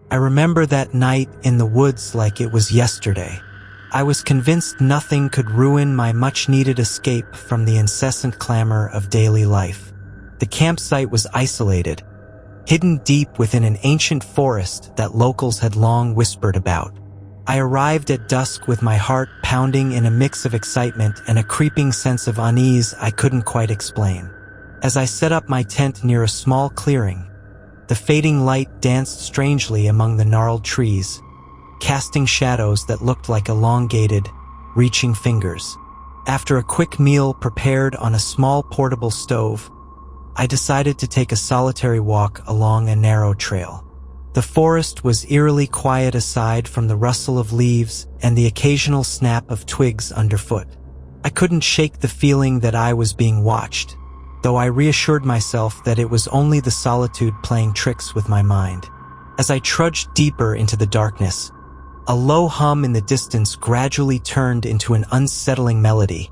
I remember that night in the woods like it was yesterday. I was convinced nothing could ruin my much-needed escape from the incessant clamor of daily life. The campsite was isolated, hidden deep within an ancient forest that locals had long whispered about. I arrived at dusk with my heart pounding in a mix of excitement and a creeping sense of unease I couldn't quite explain. As I set up my tent near a small clearing, the fading light danced strangely among the gnarled trees, casting shadows that looked like elongated, reaching fingers. After a quick meal prepared on a small portable stove, I decided to take a solitary walk along a narrow trail. The forest was eerily quiet aside from the rustle of leaves and the occasional snap of twigs underfoot. I couldn't shake the feeling that I was being watched, though I reassured myself that it was only the solitude playing tricks with my mind. As I trudged deeper into the darkness, a low hum in the distance gradually turned into an unsettling melody,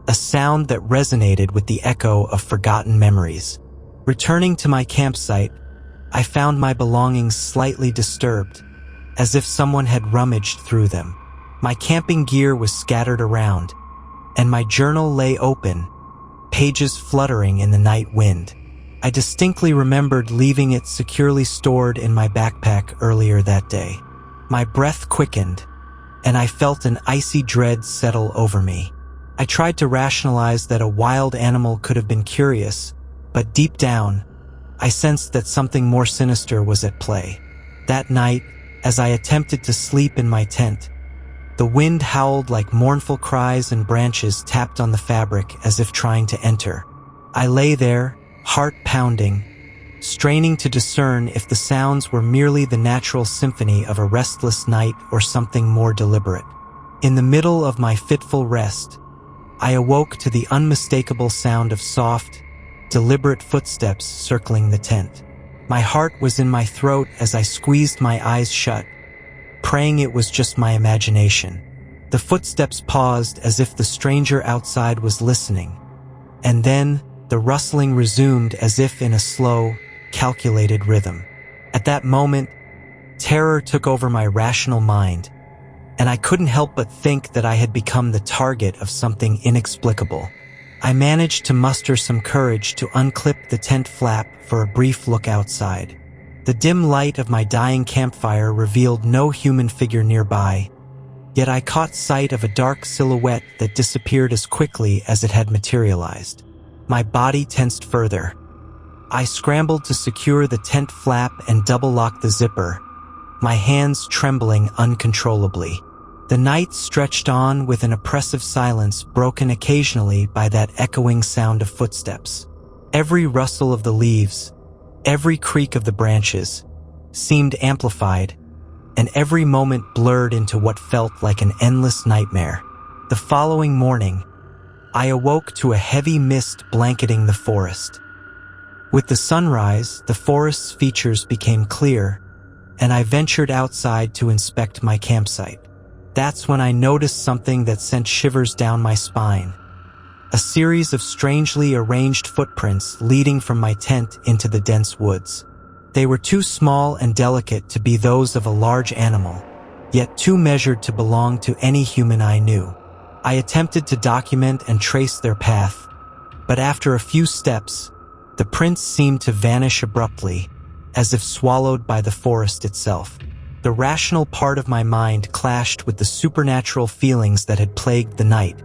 a sound that resonated with the echo of forgotten memories. Returning to my campsite, I found my belongings slightly disturbed, as if someone had rummaged through them. My camping gear was scattered around, and my journal lay open, pages fluttering in the night wind. I distinctly remembered leaving it securely stored in my backpack earlier that day. My breath quickened, and I felt an icy dread settle over me. I tried to rationalize that a wild animal could have been curious, but deep down, I sensed that something more sinister was at play. That night, as I attempted to sleep in my tent, the wind howled like mournful cries and branches tapped on the fabric as if trying to enter. I lay there, heart pounding, straining to discern if the sounds were merely the natural symphony of a restless night or something more deliberate. In the middle of my fitful rest, I awoke to the unmistakable sound of soft, deliberate footsteps circling the tent. My heart was in my throat as I squeezed my eyes shut, praying it was just my imagination. The footsteps paused as if the stranger outside was listening, and then the rustling resumed as if in a slow, calculated rhythm. At that moment, terror took over my rational mind, and I couldn't help but think that I had become the target of something inexplicable. I managed to muster some courage to unclip the tent flap for a brief look outside. The dim light of my dying campfire revealed no human figure nearby, yet I caught sight of a dark silhouette that disappeared as quickly as it had materialized. My body tensed further. I scrambled to secure the tent flap and double-lock the zipper, my hands trembling uncontrollably. The night stretched on with an oppressive silence broken occasionally by that echoing sound of footsteps. Every rustle of the leaves, every creak of the branches, seemed amplified, and every moment blurred into what felt like an endless nightmare. The following morning, I awoke to a heavy mist blanketing the forest. With the sunrise, the forest's features became clear, and I ventured outside to inspect my campsite. That's when I noticed something that sent shivers down my spine. A series of strangely arranged footprints leading from my tent into the dense woods. They were too small and delicate to be those of a large animal, yet too measured to belong to any human I knew. I attempted to document and trace their path, but after a few steps, the prints seemed to vanish abruptly, as if swallowed by the forest itself. The rational part of my mind clashed with the supernatural feelings that had plagued the night.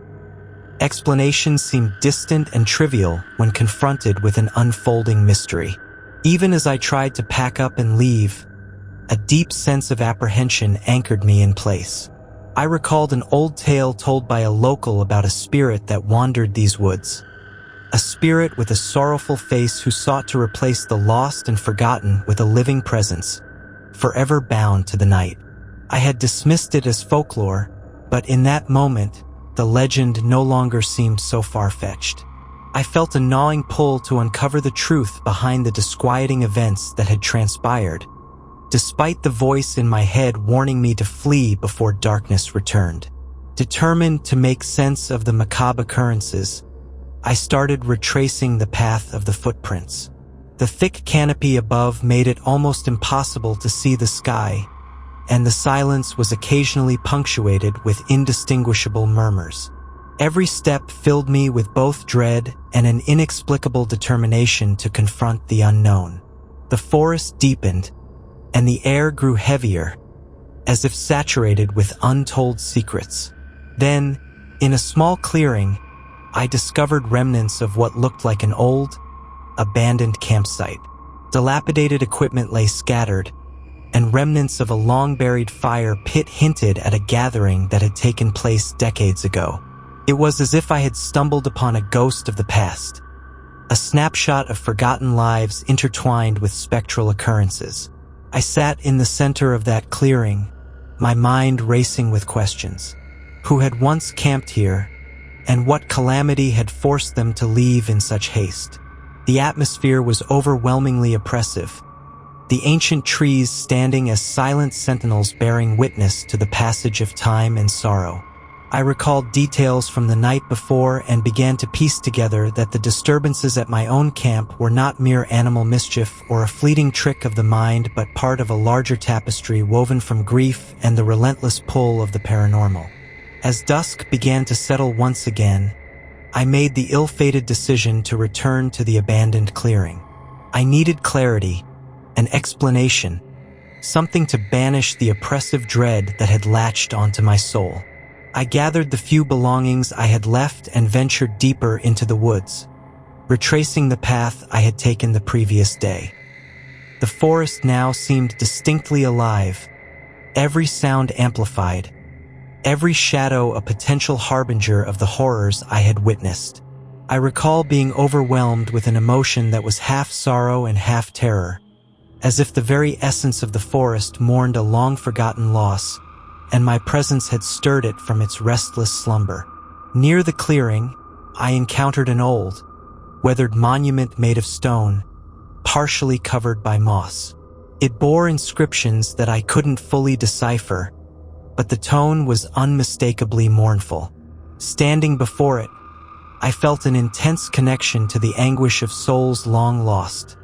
Explanations seemed distant and trivial when confronted with an unfolding mystery. Even as I tried to pack up and leave, a deep sense of apprehension anchored me in place. I recalled an old tale told by a local about a spirit that wandered these woods. A spirit with a sorrowful face who sought to replace the lost and forgotten with a living presence, forever bound to the night. I had dismissed it as folklore, but in that moment, the legend no longer seemed so far-fetched. I felt a gnawing pull to uncover the truth behind the disquieting events that had transpired, despite the voice in my head warning me to flee before darkness returned. Determined to make sense of the macabre occurrences, I started retracing the path of the footprints. The thick canopy above made it almost impossible to see the sky, and the silence was occasionally punctuated with indistinguishable murmurs. Every step filled me with both dread and an inexplicable determination to confront the unknown. The forest deepened, and the air grew heavier, as if saturated with untold secrets. Then, in a small clearing, I discovered remnants of what looked like an old, abandoned campsite. Dilapidated equipment lay scattered, and remnants of a long-buried fire pit hinted at a gathering that had taken place decades ago. It was as if I had stumbled upon a ghost of the past, a snapshot of forgotten lives intertwined with spectral occurrences. I sat in the center of that clearing, my mind racing with questions. Who had once camped here, and what calamity had forced them to leave in such haste? The atmosphere was overwhelmingly oppressive, the ancient trees standing as silent sentinels bearing witness to the passage of time and sorrow. I recalled details from the night before and began to piece together that the disturbances at my own camp were not mere animal mischief or a fleeting trick of the mind, but part of a larger tapestry woven from grief and the relentless pull of the paranormal. As dusk began to settle once again, I made the ill-fated decision to return to the abandoned clearing. I needed clarity, an explanation, something to banish the oppressive dread that had latched onto my soul. I gathered the few belongings I had left and ventured deeper into the woods, retracing the path I had taken the previous day. The forest now seemed distinctly alive, every sound amplified, every shadow a potential harbinger of the horrors I had witnessed. I recall being overwhelmed with an emotion that was half sorrow and half terror, as if the very essence of the forest mourned a long-forgotten loss, and my presence had stirred it from its restless slumber. Near the clearing, I encountered an old, weathered monument made of stone, partially covered by moss. It bore inscriptions that I couldn't fully decipher, but the tone was unmistakably mournful. Standing before it, I felt an intense connection to the anguish of souls long lost,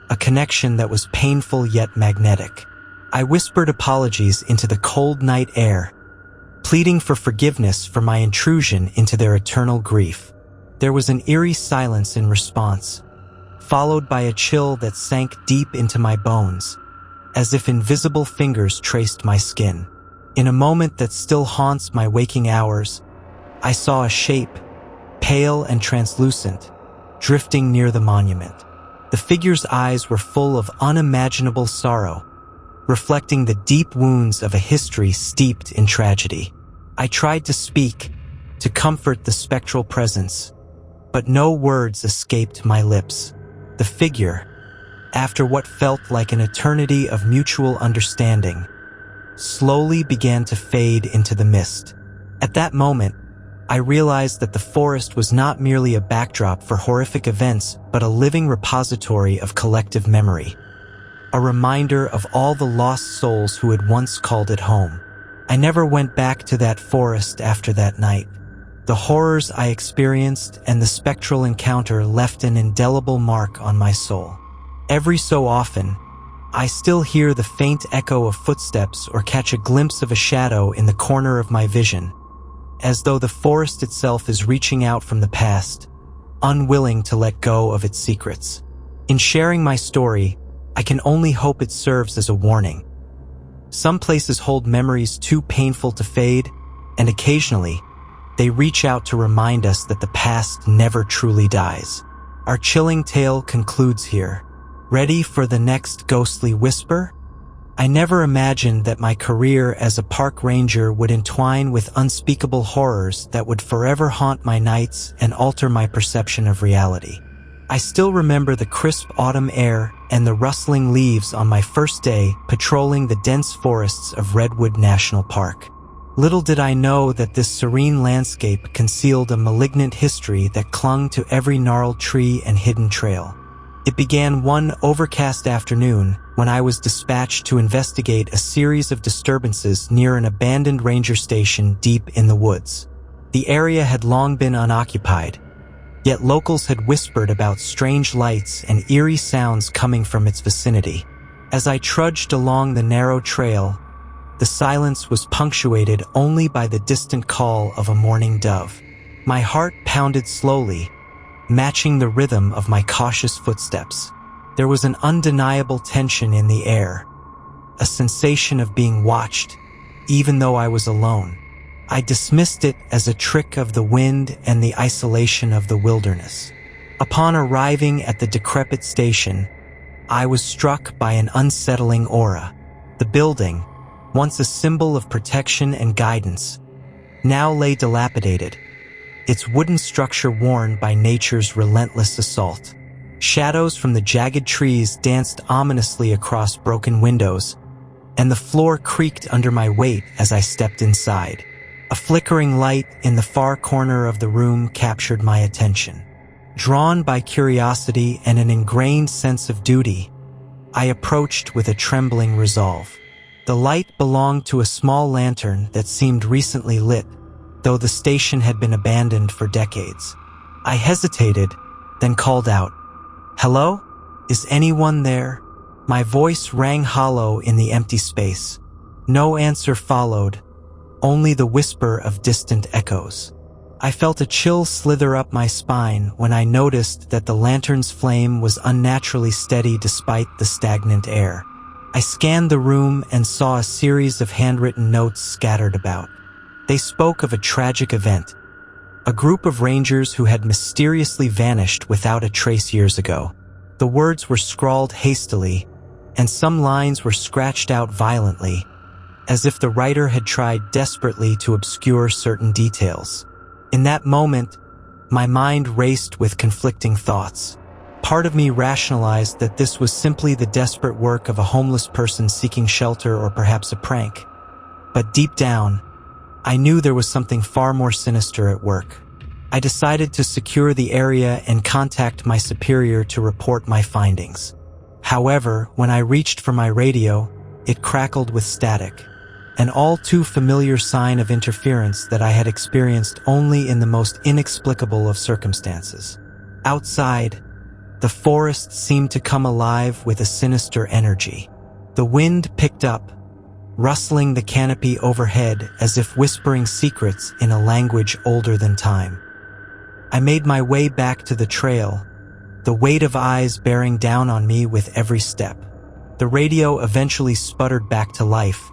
a connection that was painful yet magnetic. I whispered apologies into the cold night air, pleading for forgiveness for my intrusion into their eternal grief. There was an eerie silence in response, followed by a chill that sank deep into my bones, as if invisible fingers traced my skin. In a moment that still haunts my waking hours, I saw a shape, pale and translucent, drifting near the monument. The figure's eyes were full of unimaginable sorrow, reflecting the deep wounds of a history steeped in tragedy. I tried to speak, to comfort the spectral presence, but no words escaped my lips. The figure, after what felt like an eternity of mutual understanding, slowly began to fade into the mist. At that moment, I realized that the forest was not merely a backdrop for horrific events, but a living repository of collective memory. A reminder of all the lost souls who had once called it home. I never went back to that forest after that night. The horrors I experienced and the spectral encounter left an indelible mark on my soul. Every so often, I still hear the faint echo of footsteps or catch a glimpse of a shadow in the corner of my vision, as though the forest itself is reaching out from the past, unwilling to let go of its secrets. In sharing my story, I can only hope it serves as a warning. Some places hold memories too painful to fade, and occasionally, they reach out to remind us that the past never truly dies. Our chilling tale concludes here. Ready for the next ghostly whisper? I never imagined that my career as a park ranger would entwine with unspeakable horrors that would forever haunt my nights and alter my perception of reality. I still remember the crisp autumn air and the rustling leaves on my first day patrolling the dense forests of Redwood National Park. Little did I know that this serene landscape concealed a malignant history that clung to every gnarled tree and hidden trail. It began one overcast afternoon when I was dispatched to investigate a series of disturbances near an abandoned ranger station deep in the woods. The area had long been unoccupied, yet locals had whispered about strange lights and eerie sounds coming from its vicinity. As I trudged along the narrow trail, the silence was punctuated only by the distant call of a mourning dove. My heart pounded slowly, matching the rhythm of my cautious footsteps. There was an undeniable tension in the air, a sensation of being watched, even though I was alone. I dismissed it as a trick of the wind and the isolation of the wilderness. Upon arriving at the decrepit station, I was struck by an unsettling aura. The building, once a symbol of protection and guidance, now lay dilapidated, its wooden structure worn by nature's relentless assault. Shadows from the jagged trees danced ominously across broken windows, and the floor creaked under my weight as I stepped inside. A flickering light in the far corner of the room captured my attention. Drawn by curiosity and an ingrained sense of duty, I approached with a trembling resolve. The light belonged to a small lantern that seemed recently lit, though the station had been abandoned for decades. I hesitated, then called out, "Hello? Is anyone there?" My voice rang hollow in the empty space. No answer followed, only the whisper of distant echoes. I felt a chill slither up my spine when I noticed that the lantern's flame was unnaturally steady despite the stagnant air. I scanned the room and saw a series of handwritten notes scattered about. They spoke of a tragic event, a group of rangers who had mysteriously vanished without a trace years ago. The words were scrawled hastily, and some lines were scratched out violently, as if the writer had tried desperately to obscure certain details. In that moment, my mind raced with conflicting thoughts. Part of me rationalized that this was simply the desperate work of a homeless person seeking shelter or perhaps a prank. But deep down, I knew there was something far more sinister at work. I decided to secure the area and contact my superior to report my findings. However, when I reached for my radio, it crackled with static, an all too familiar sign of interference that I had experienced only in the most inexplicable of circumstances. Outside, the forest seemed to come alive with a sinister energy. The wind picked up, rustling the canopy overhead as if whispering secrets in a language older than time. I made my way back to the trail, the weight of eyes bearing down on me with every step. The radio eventually sputtered back to life,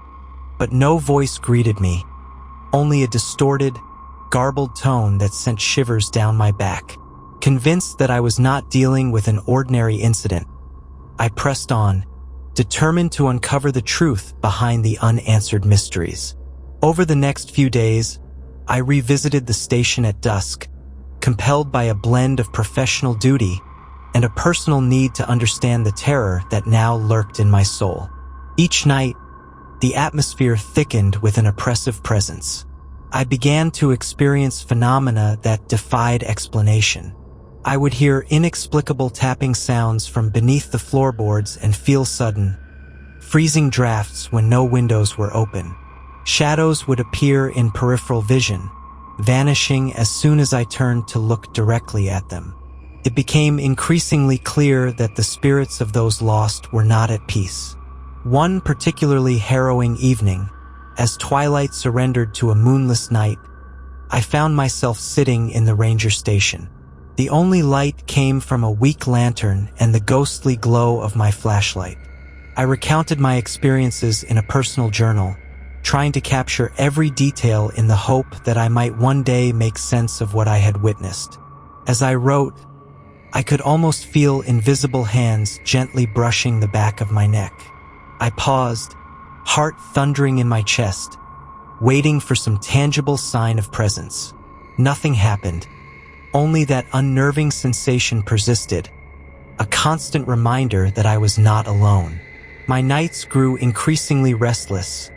but no voice greeted me, only a distorted, garbled tone that sent shivers down my back. Convinced that I was not dealing with an ordinary incident, I pressed on, determined to uncover the truth behind the unanswered mysteries. Over the next few days, I revisited the station at dusk, compelled by a blend of professional duty and a personal need to understand the terror that now lurked in my soul. Each night, the atmosphere thickened with an oppressive presence. I began to experience phenomena that defied explanation. I would hear inexplicable tapping sounds from beneath the floorboards and feel sudden, freezing drafts when no windows were open. Shadows would appear in peripheral vision, vanishing as soon as I turned to look directly at them. It became increasingly clear that the spirits of those lost were not at peace. One particularly harrowing evening, as twilight surrendered to a moonless night, I found myself sitting in the ranger station. The only light came from a weak lantern and the ghostly glow of my flashlight. I recounted my experiences in a personal journal, trying to capture every detail in the hope that I might one day make sense of what I had witnessed. As I wrote, I could almost feel invisible hands gently brushing the back of my neck. I paused, heart thundering in my chest, waiting for some tangible sign of presence. Nothing happened. Only that unnerving sensation persisted, a constant reminder that I was not alone. My nights grew increasingly restless,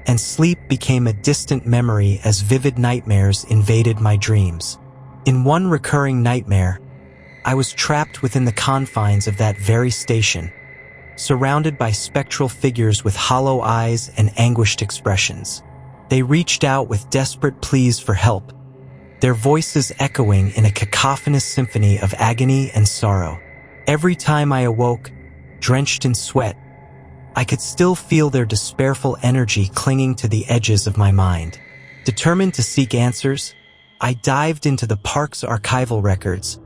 and sleep became a distant memory as vivid nightmares invaded my dreams. In one recurring nightmare, I was trapped within the confines of that very station, surrounded by spectral figures with hollow eyes and anguished expressions. They reached out with desperate pleas for help, their voices echoing in a cacophonous symphony of agony and sorrow. Every time I awoke, drenched in sweat, I could still feel their despairful energy clinging to the edges of my mind. Determined to seek answers, I dived into the park's archival records,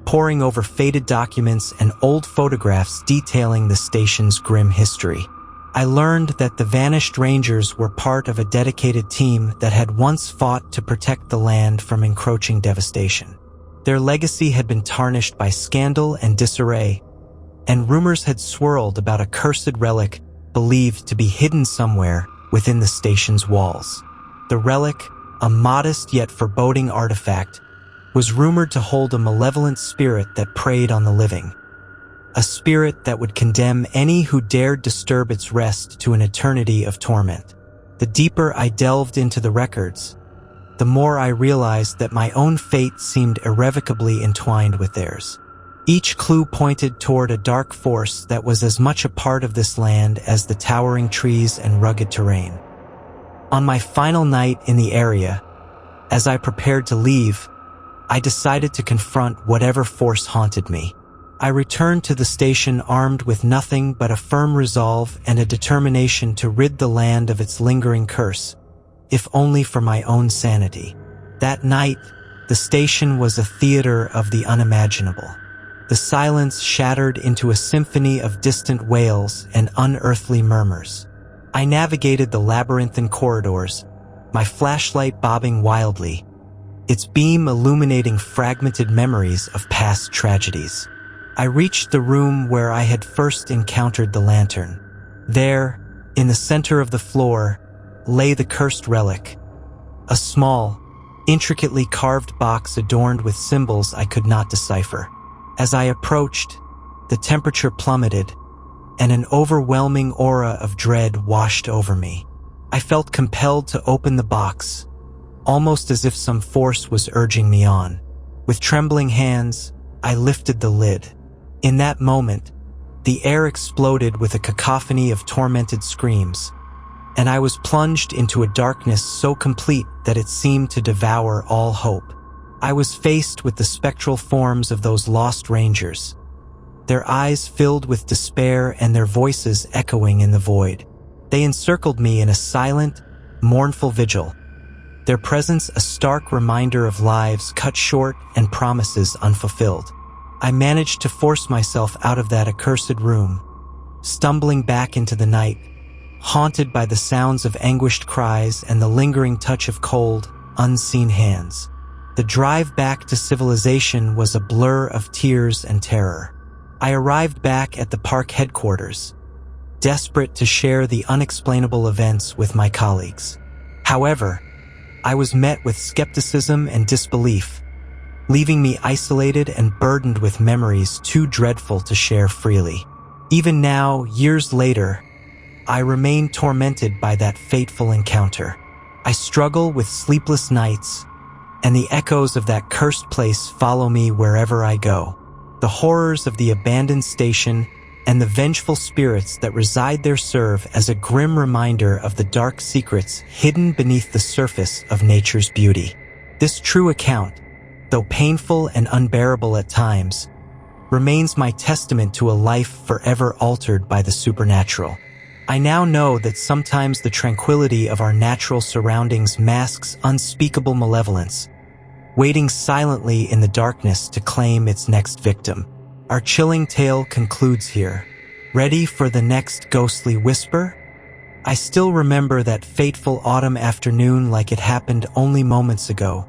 poring over faded documents and old photographs detailing the station's grim history. I learned that the vanished rangers were part of a dedicated team that had once fought to protect the land from encroaching devastation. Their legacy had been tarnished by scandal and disarray, and rumors had swirled about a cursed relic believed to be hidden somewhere within the station's walls. The relic, a modest yet foreboding artifact, was rumored to hold a malevolent spirit that preyed on the living. A spirit that would condemn any who dared disturb its rest to an eternity of torment. The deeper I delved into the records, the more I realized that my own fate seemed irrevocably entwined with theirs. Each clue pointed toward a dark force that was as much a part of this land as the towering trees and rugged terrain. On my final night in the area, as I prepared to leave, I decided to confront whatever force haunted me. I returned to the station armed with nothing but a firm resolve and a determination to rid the land of its lingering curse, if only for my own sanity. That night, the station was a theater of the unimaginable. The silence shattered into a symphony of distant wails and unearthly murmurs. I navigated the labyrinthine corridors, my flashlight bobbing wildly, its beam illuminating fragmented memories of past tragedies. I reached the room where I had first encountered the lantern. There, in the center of the floor, lay the cursed relic, a small, intricately carved box adorned with symbols I could not decipher. As I approached, the temperature plummeted, and an overwhelming aura of dread washed over me. I felt compelled to open the box, almost as if some force was urging me on. With trembling hands, I lifted the lid. In that moment, the air exploded with a cacophony of tormented screams, and I was plunged into a darkness so complete that it seemed to devour all hope. I was faced with the spectral forms of those lost rangers, their eyes filled with despair and their voices echoing in the void. They encircled me in a silent, mournful vigil, their presence a stark reminder of lives cut short and promises unfulfilled. I managed to force myself out of that accursed room, stumbling back into the night, haunted by the sounds of anguished cries and the lingering touch of cold, unseen hands. The drive back to civilization was a blur of tears and terror. I arrived back at the park headquarters, desperate to share the unexplainable events with my colleagues. However, I was met with skepticism and disbelief, leaving me isolated and burdened with memories too dreadful to share freely. Even now, years later, I remain tormented by that fateful encounter. I struggle with sleepless nights, and the echoes of that cursed place follow me wherever I go. The horrors of the abandoned station and the vengeful spirits that reside there serve as a grim reminder of the dark secrets hidden beneath the surface of nature's beauty. This true account, though painful and unbearable at times, remains my testament to a life forever altered by the supernatural. I now know that sometimes the tranquility of our natural surroundings masks unspeakable malevolence, waiting silently in the darkness to claim its next victim. Our chilling tale concludes here. Ready for the next ghostly whisper? I still remember that fateful autumn afternoon like it happened only moments ago,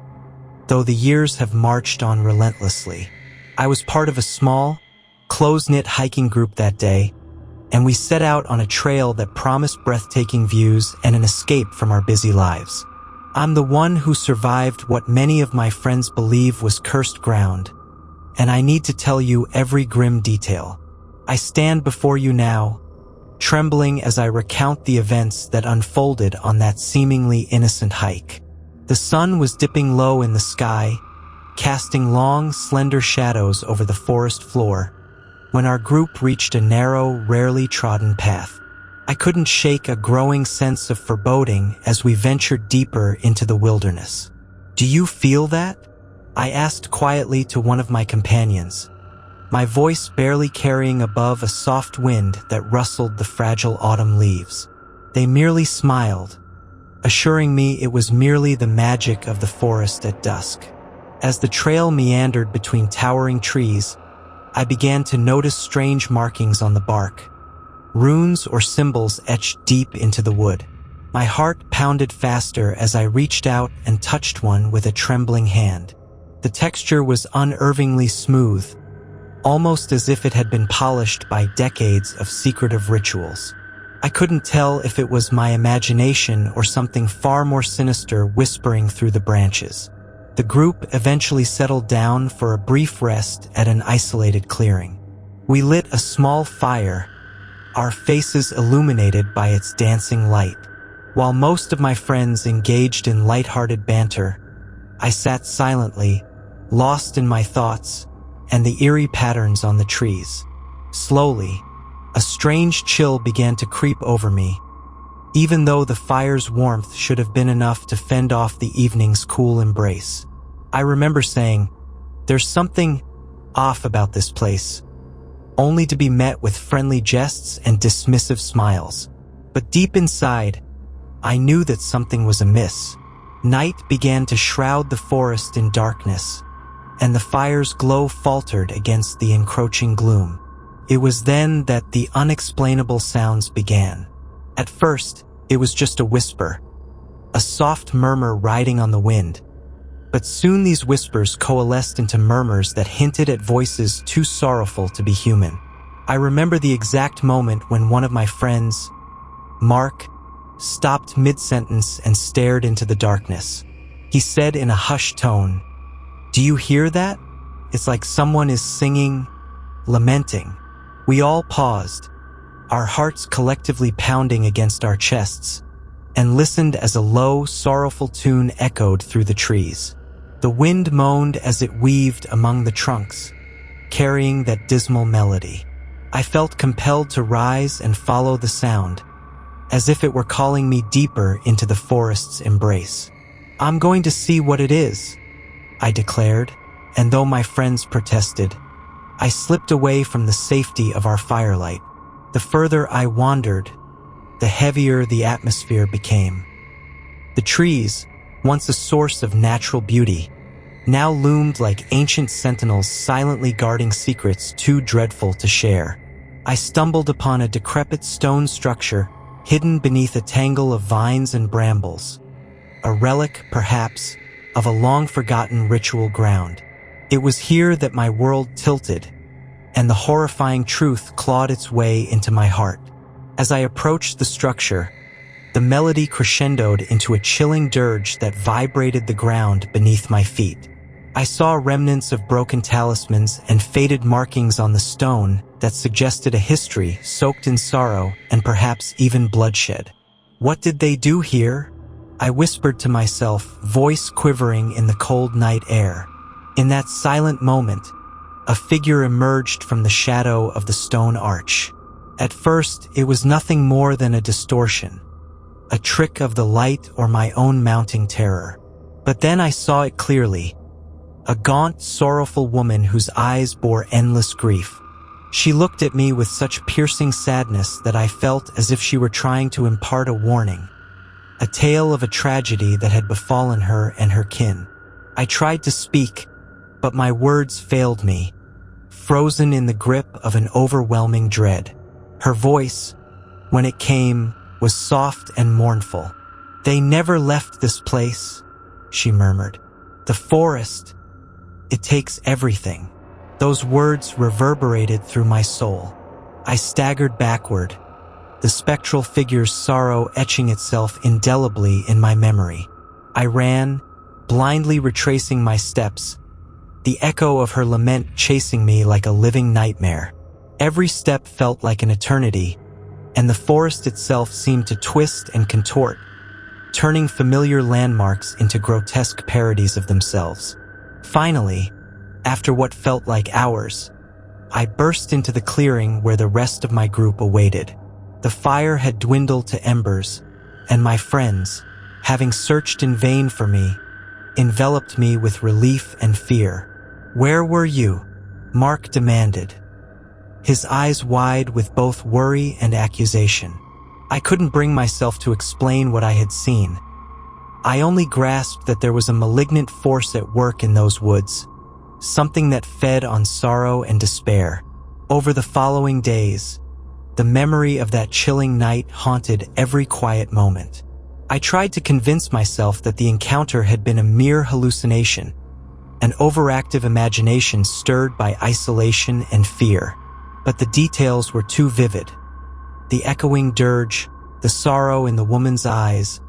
though the years have marched on relentlessly. I was part of a small, close-knit hiking group that day, and we set out on a trail that promised breathtaking views and an escape from our busy lives. I'm the one who survived what many of my friends believe was cursed ground, and I need to tell you every grim detail. I stand before you now, trembling as I recount the events that unfolded on that seemingly innocent hike. The sun was dipping low in the sky, casting long, slender shadows over the forest floor, when our group reached a narrow, rarely trodden path. I couldn't shake a growing sense of foreboding as we ventured deeper into the wilderness. "Do you feel that?" I asked quietly to one of my companions, my voice barely carrying above a soft wind that rustled the fragile autumn leaves. They merely smiled, assuring me it was merely the magic of the forest at dusk. As the trail meandered between towering trees, I began to notice strange markings on the bark, runes or symbols etched deep into the wood. My heart pounded faster as I reached out and touched one with a trembling hand. The texture was unnervingly smooth, almost as if it had been polished by decades of secretive rituals. I couldn't tell if it was my imagination or something far more sinister whispering through the branches. The group eventually settled down for a brief rest at an isolated clearing. We lit a small fire, our faces illuminated by its dancing light. While most of my friends engaged in lighthearted banter, I sat silently, lost in my thoughts and the eerie patterns on the trees. Slowly, a strange chill began to creep over me, even though the fire's warmth should have been enough to fend off the evening's cool embrace. I remember saying, "There's something off about this place," only to be met with friendly jests and dismissive smiles. But deep inside, I knew that something was amiss. Night began to shroud the forest in darkness, and the fire's glow faltered against the encroaching gloom. It was then that the unexplainable sounds began. At first, it was just a whisper, a soft murmur riding on the wind. But soon these whispers coalesced into murmurs that hinted at voices too sorrowful to be human. I remember the exact moment when one of my friends, Mark, stopped mid-sentence and stared into the darkness. He said in a hushed tone, "Do you hear that? It's like someone is singing, lamenting." We all paused, our hearts collectively pounding against our chests, and listened as a low, sorrowful tune echoed through the trees. The wind moaned as it weaved among the trunks, carrying that dismal melody. I felt compelled to rise and follow the sound, as if it were calling me deeper into the forest's embrace. "I'm going to see what it is," I declared, and though my friends protested, I slipped away from the safety of our firelight. The further I wandered, the heavier the atmosphere became. The trees, once a source of natural beauty, now loomed like ancient sentinels silently guarding secrets too dreadful to share. I stumbled upon a decrepit stone structure hidden beneath a tangle of vines and brambles, a relic, perhaps, of a long-forgotten ritual ground. It was here that my world tilted, and the horrifying truth clawed its way into my heart. As I approached the structure, the melody crescendoed into a chilling dirge that vibrated the ground beneath my feet. I saw remnants of broken talismans and faded markings on the stone that suggested a history soaked in sorrow and perhaps even bloodshed. "What did they do here?" I whispered to myself, voice quivering in the cold night air. In that silent moment, a figure emerged from the shadow of the stone arch. At first, it was nothing more than a distortion, a trick of the light or my own mounting terror. But then I saw it clearly, a gaunt, sorrowful woman whose eyes bore endless grief. She looked at me with such piercing sadness that I felt as if she were trying to impart a warning, a tale of a tragedy that had befallen her and her kin. I tried to speak, but my words failed me, frozen in the grip of an overwhelming dread. Her voice, when it came, was soft and mournful. "They never left this place," she murmured. "The forest, it takes everything." Those words reverberated through my soul. I staggered backward, the spectral figure's sorrow etching itself indelibly in my memory. I ran, blindly retracing my steps, the echo of her lament chasing me like a living nightmare. Every step felt like an eternity, and the forest itself seemed to twist and contort, turning familiar landmarks into grotesque parodies of themselves. Finally, after what felt like hours, I burst into the clearing where the rest of my group awaited. The fire had dwindled to embers, and my friends, having searched in vain for me, enveloped me with relief and fear. "Where were you?" Mark demanded, his eyes wide with both worry and accusation. I couldn't bring myself to explain what I had seen. I only grasped that there was a malignant force at work in those woods, something that fed on sorrow and despair. Over the following days, the memory of that chilling night haunted every quiet moment. I tried to convince myself that the encounter had been a mere hallucination, an overactive imagination stirred by isolation and fear. But the details were too vivid. The echoing dirge, the sorrow in the woman's eyes,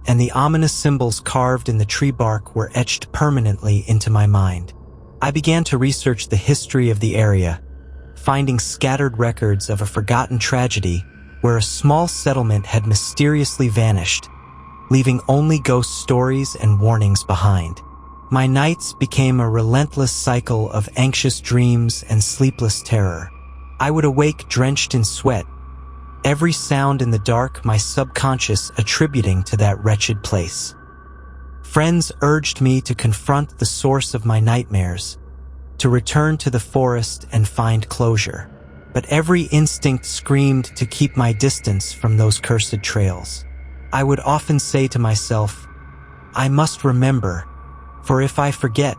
and the ominous symbols carved in the tree bark were etched permanently into my mind. I began to research the history of the area, finding scattered records of a forgotten tragedy where a small settlement had mysteriously vanished, leaving only ghost stories and warnings behind. My nights became a relentless cycle of anxious dreams and sleepless terror. I would awake drenched in sweat, every sound in the dark my subconscious attributing to that wretched place. Friends urged me to confront the source of my nightmares, to return to the forest and find closure. But every instinct screamed to keep my distance from those cursed trails. I would often say to myself, "I must remember, for if I forget,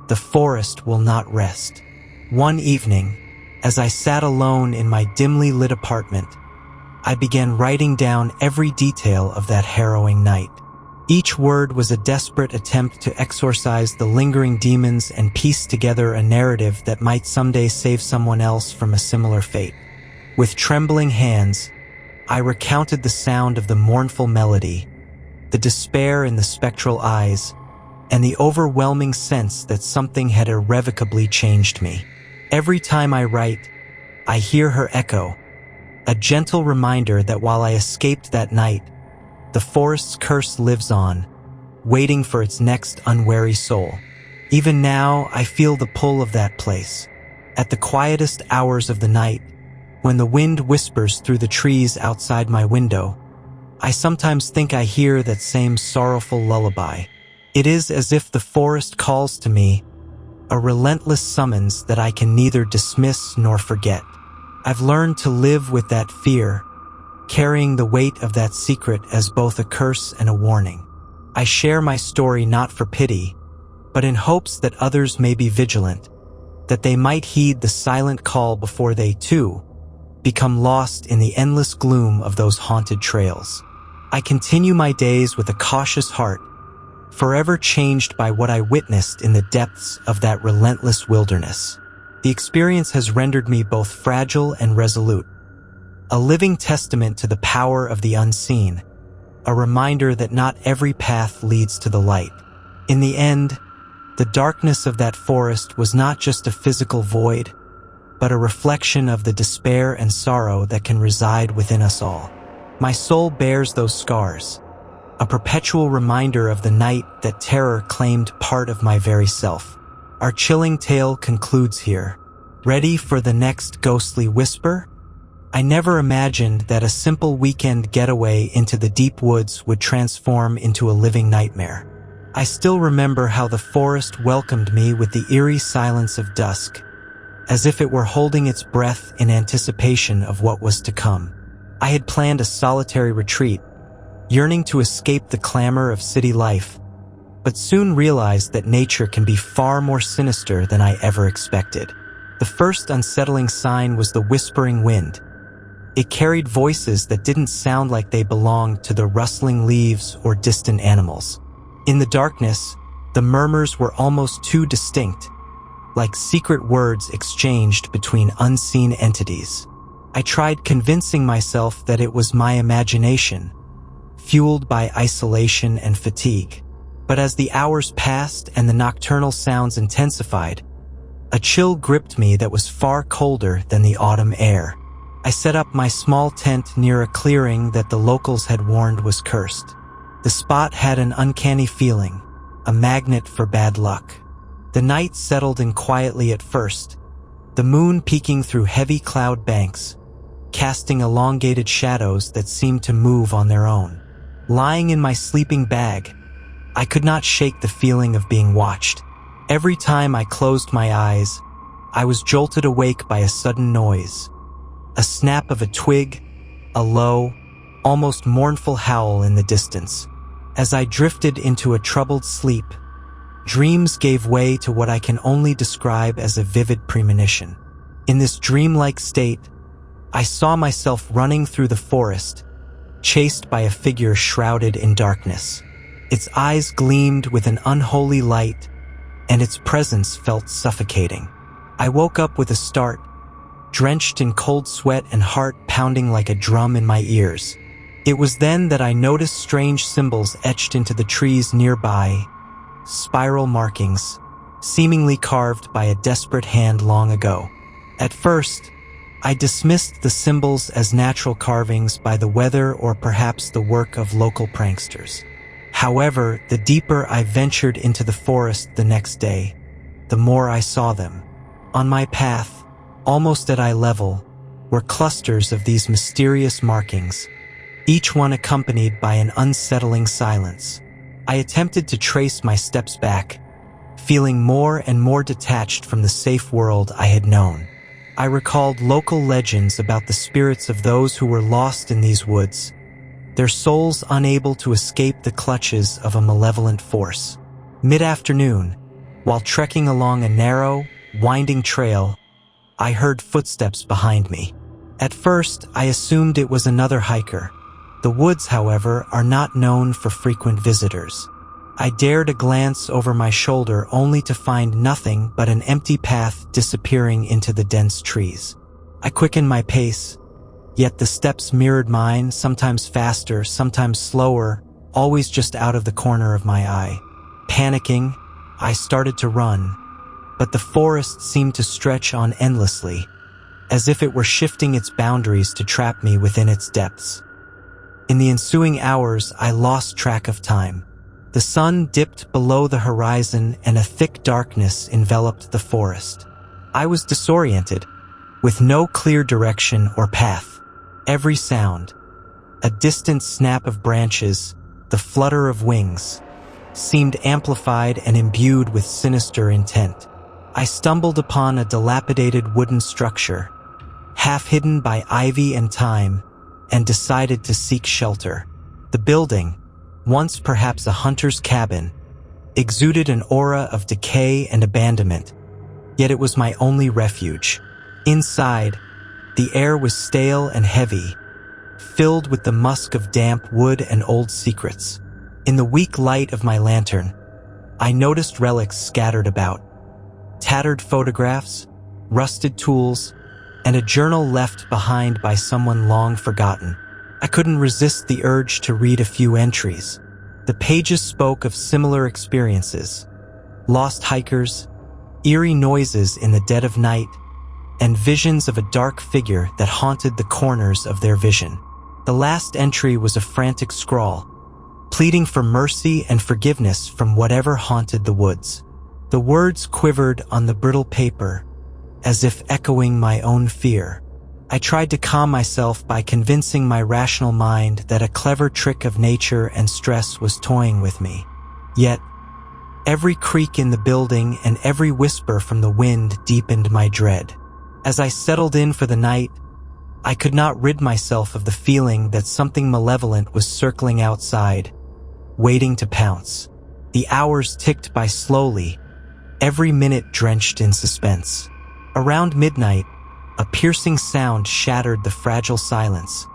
the forest will not rest." One evening, as I sat alone in my dimly lit apartment, I began writing down every detail of that harrowing night. Each word was a desperate attempt to exorcise the lingering demons and piece together a narrative that might someday save someone else from a similar fate. With trembling hands, I recounted the sound of the mournful melody, the despair in the spectral eyes, and the overwhelming sense that something had irrevocably changed me. Every time I write, I hear her echo, a gentle reminder that while I escaped that night, the forest's curse lives on, waiting for its next unwary soul. Even now, I feel the pull of that place. At the quietest hours of the night, when the wind whispers through the trees outside my window, I sometimes think I hear that same sorrowful lullaby. It is as if the forest calls to me, a relentless summons that I can neither dismiss nor forget. I've learned to live with that fear, carrying the weight of that secret as both a curse and a warning. I share my story not for pity, but in hopes that others may be vigilant, that they might heed the silent call before they, too, become lost in the endless gloom of those haunted trails. I continue my days with a cautious heart, forever changed by what I witnessed in the depths of that relentless wilderness. The experience has rendered me both fragile and resolute, a living testament to the power of the unseen, a reminder that not every path leads to the light. In the end, the darkness of that forest was not just a physical void, but a reflection of the despair and sorrow that can reside within us all. My soul bears those scars, a perpetual reminder of the night that terror claimed part of my very self. Our chilling tale concludes here. Ready for the next ghostly whisper? I never imagined that a simple weekend getaway into the deep woods would transform into a living nightmare. I still remember how the forest welcomed me with the eerie silence of dusk, as if it were holding its breath in anticipation of what was to come. I had planned a solitary retreat, yearning to escape the clamor of city life, but soon realized that nature can be far more sinister than I ever expected. The first unsettling sign was the whispering wind. It carried voices that didn't sound like they belonged to the rustling leaves or distant animals. In the darkness, the murmurs were almost too distinct, like secret words exchanged between unseen entities. I tried convincing myself that it was my imagination, fueled by isolation and fatigue. But as the hours passed and the nocturnal sounds intensified, a chill gripped me that was far colder than the autumn air. I set up my small tent near a clearing that the locals had warned was cursed. The spot had an uncanny feeling, a magnet for bad luck. The night settled in quietly at first, the moon peeking through heavy cloud banks, casting elongated shadows that seemed to move on their own. Lying in my sleeping bag, I could not shake the feeling of being watched. Every time I closed my eyes, I was jolted awake by a sudden noise. A snap of a twig, a low, almost mournful howl in the distance. As I drifted into a troubled sleep, dreams gave way to what I can only describe as a vivid premonition. In this dreamlike state, I saw myself running through the forest, chased by a figure shrouded in darkness. Its eyes gleamed with an unholy light, and its presence felt suffocating. I woke up with a start, drenched in cold sweat and heart pounding like a drum in my ears. It was then that I noticed strange symbols etched into the trees nearby, spiral markings, seemingly carved by a desperate hand long ago. At first, I dismissed the symbols as natural carvings by the weather or perhaps the work of local pranksters. However, the deeper I ventured into the forest the next day, the more I saw them. On my path, almost at eye level, were clusters of these mysterious markings, each one accompanied by an unsettling silence. I attempted to trace my steps back, feeling more and more detached from the safe world I had known. I recalled local legends about the spirits of those who were lost in these woods, their souls unable to escape the clutches of a malevolent force. Mid-afternoon, while trekking along a narrow, winding trail, I heard footsteps behind me. At first, I assumed it was another hiker. The woods, however, are not known for frequent visitors. I dared a glance over my shoulder only to find nothing but an empty path disappearing into the dense trees. I quickened my pace, yet the steps mirrored mine, sometimes faster, sometimes slower, always just out of the corner of my eye. Panicking, I started to run, but the forest seemed to stretch on endlessly, as if it were shifting its boundaries to trap me within its depths. In the ensuing hours, I lost track of time. The sun dipped below the horizon and a thick darkness enveloped the forest. I was disoriented, with no clear direction or path. Every sound, a distant snap of branches, the flutter of wings, seemed amplified and imbued with sinister intent. I stumbled upon a dilapidated wooden structure, half hidden by ivy and thyme, and decided to seek shelter. The building, once perhaps a hunter's cabin, exuded an aura of decay and abandonment, yet it was my only refuge. Inside, the air was stale and heavy, filled with the musk of damp wood and old secrets. In the weak light of my lantern, I noticed relics scattered about. Tattered photographs, rusted tools, and a journal left behind by someone long forgotten. I couldn't resist the urge to read a few entries. The pages spoke of similar experiences, lost hikers, eerie noises in the dead of night, and visions of a dark figure that haunted the corners of their vision. The last entry was a frantic scrawl, pleading for mercy and forgiveness from whatever haunted the woods. The words quivered on the brittle paper, as if echoing my own fear. I tried to calm myself by convincing my rational mind that a clever trick of nature and stress was toying with me. Yet, every creak in the building and every whisper from the wind deepened my dread. As I settled in for the night, I could not rid myself of the feeling that something malevolent was circling outside, waiting to pounce. The hours ticked by slowly, every minute drenched in suspense. Around midnight, a piercing sound shattered the fragile silence.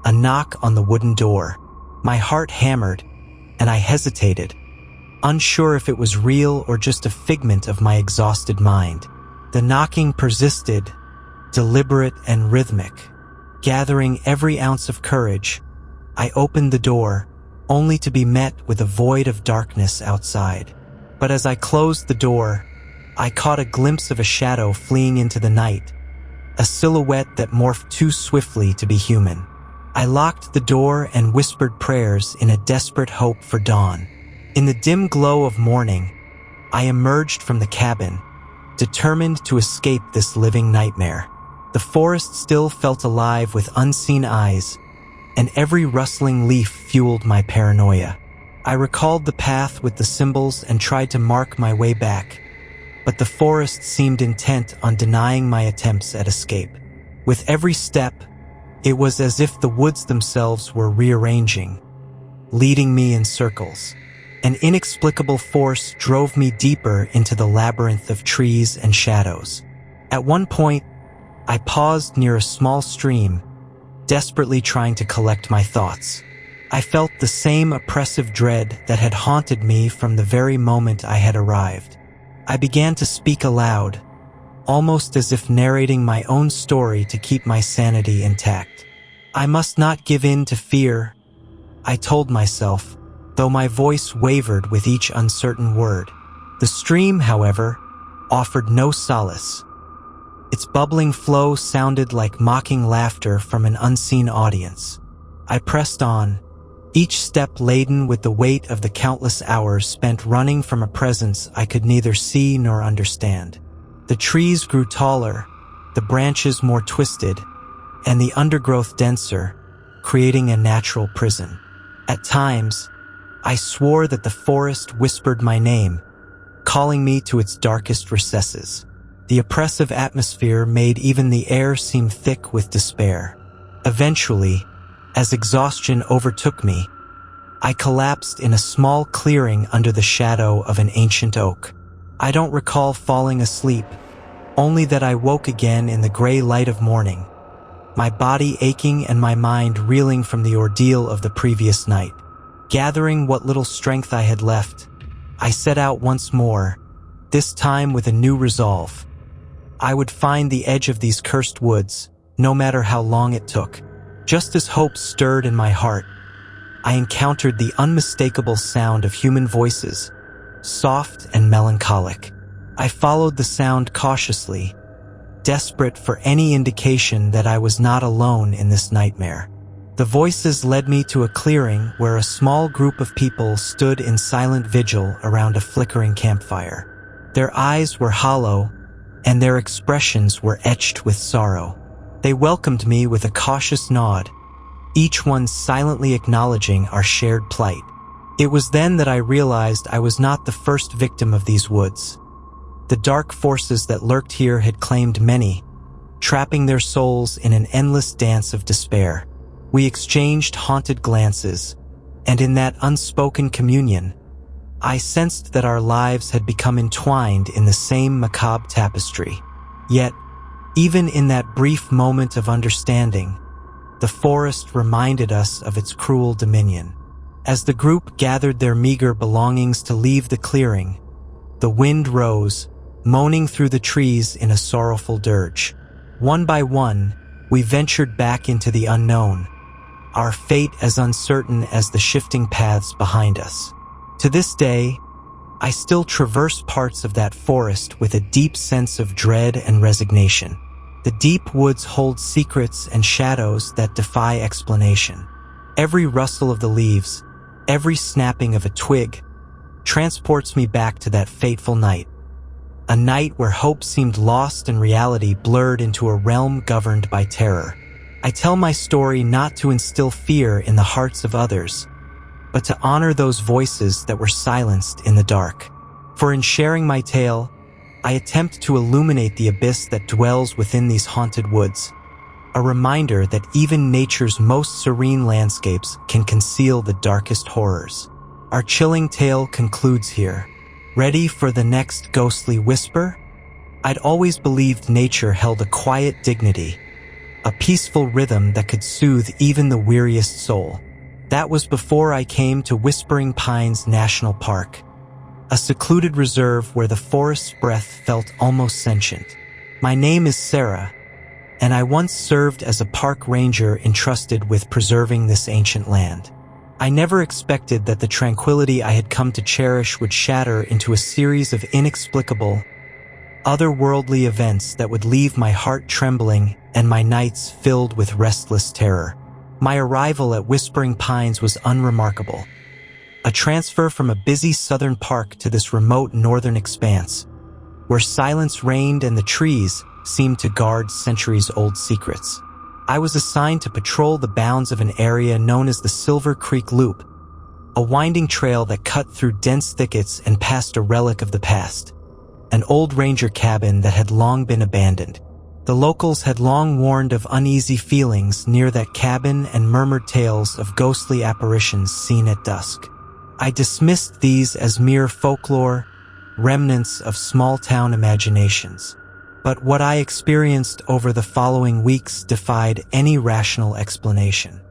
A knock on the wooden door. My heart hammered, and I hesitated, unsure if it was real or just a figment of my exhausted mind. The knocking persisted, deliberate and rhythmic. Gathering every ounce of courage, I opened the door, only to be met with a void of darkness outside. But as I closed the door, I caught a glimpse of a shadow fleeing into the night, a silhouette that morphed too swiftly to be human. I locked the door and whispered prayers in a desperate hope for dawn. In the dim glow of morning, I emerged from the cabin, determined to escape this living nightmare. The forest still felt alive with unseen eyes, and every rustling leaf fueled my paranoia. I recalled the path with the symbols and tried to mark my way back, but the forest seemed intent on denying my attempts at escape. With every step, it was as if the woods themselves were rearranging, leading me in circles. An inexplicable force drove me deeper into the labyrinth of trees and shadows. At one point, I paused near a small stream, desperately trying to collect my thoughts. I felt the same oppressive dread that had haunted me from the very moment I had arrived. I began to speak aloud, almost as if narrating my own story to keep my sanity intact. I must not give in to fear, I told myself, though my voice wavered with each uncertain word. The stream, however, offered no solace. Its bubbling flow sounded like mocking laughter from an unseen audience. I pressed on, each step laden with the weight of the countless hours spent running from a presence I could neither see nor understand. The trees grew taller, the branches more twisted, and the undergrowth denser, creating a natural prison. At times, I swore that the forest whispered my name, calling me to its darkest recesses. The oppressive atmosphere made even the air seem thick with despair. Eventually, as exhaustion overtook me, I collapsed in a small clearing under the shadow of an ancient oak. I don't recall falling asleep, only that I woke again in the gray light of morning, my body aching and my mind reeling from the ordeal of the previous night. Gathering what little strength I had left, I set out once more, this time with a new resolve. I would find the edge of these cursed woods, no matter how long it took. Just as hope stirred in my heart, I encountered the unmistakable sound of human voices, soft and melancholic. I followed the sound cautiously, desperate for any indication that I was not alone in this nightmare. The voices led me to a clearing where a small group of people stood in silent vigil around a flickering campfire. Their eyes were hollow, and their expressions were etched with sorrow. They welcomed me with a cautious nod, each one silently acknowledging our shared plight. It was then that I realized I was not the first victim of these woods. The dark forces that lurked here had claimed many, trapping their souls in an endless dance of despair. We exchanged haunted glances, and in that unspoken communion, I sensed that our lives had become entwined in the same macabre tapestry. Yet, even in that brief moment of understanding, the forest reminded us of its cruel dominion. As the group gathered their meager belongings to leave the clearing, the wind rose, moaning through the trees in a sorrowful dirge. One by one, we ventured back into the unknown, our fate as uncertain as the shifting paths behind us. To this day, I still traverse parts of that forest with a deep sense of dread and resignation. The deep woods hold secrets and shadows that defy explanation. Every rustle of the leaves, every snapping of a twig, transports me back to that fateful night. A night where hope seemed lost and reality blurred into a realm governed by terror. I tell my story not to instill fear in the hearts of others, but to honor those voices that were silenced in the dark. For in sharing my tale, I attempt to illuminate the abyss that dwells within these haunted woods, a reminder that even nature's most serene landscapes can conceal the darkest horrors. Our chilling tale concludes here. Ready for the next ghostly whisper? I'd always believed nature held a quiet dignity, a peaceful rhythm that could soothe even the weariest soul. That was before I came to Whispering Pines National Park, a secluded reserve where the forest's breath felt almost sentient. My name is Sarah, and I once served as a park ranger entrusted with preserving this ancient land. I never expected that the tranquility I had come to cherish would shatter into a series of inexplicable, otherworldly events that would leave my heart trembling and my nights filled with restless terror. My arrival at Whispering Pines was unremarkable. A transfer from a busy southern park to this remote northern expanse, where silence reigned and the trees seemed to guard centuries-old secrets. I was assigned to patrol the bounds of an area known as the Silver Creek Loop, a winding trail that cut through dense thickets and past a relic of the past, an old ranger cabin that had long been abandoned. The locals had long warned of uneasy feelings near that cabin and murmured tales of ghostly apparitions seen at dusk. I dismissed these as mere folklore, remnants of small-town imaginations. But what I experienced over the following weeks defied any rational explanation.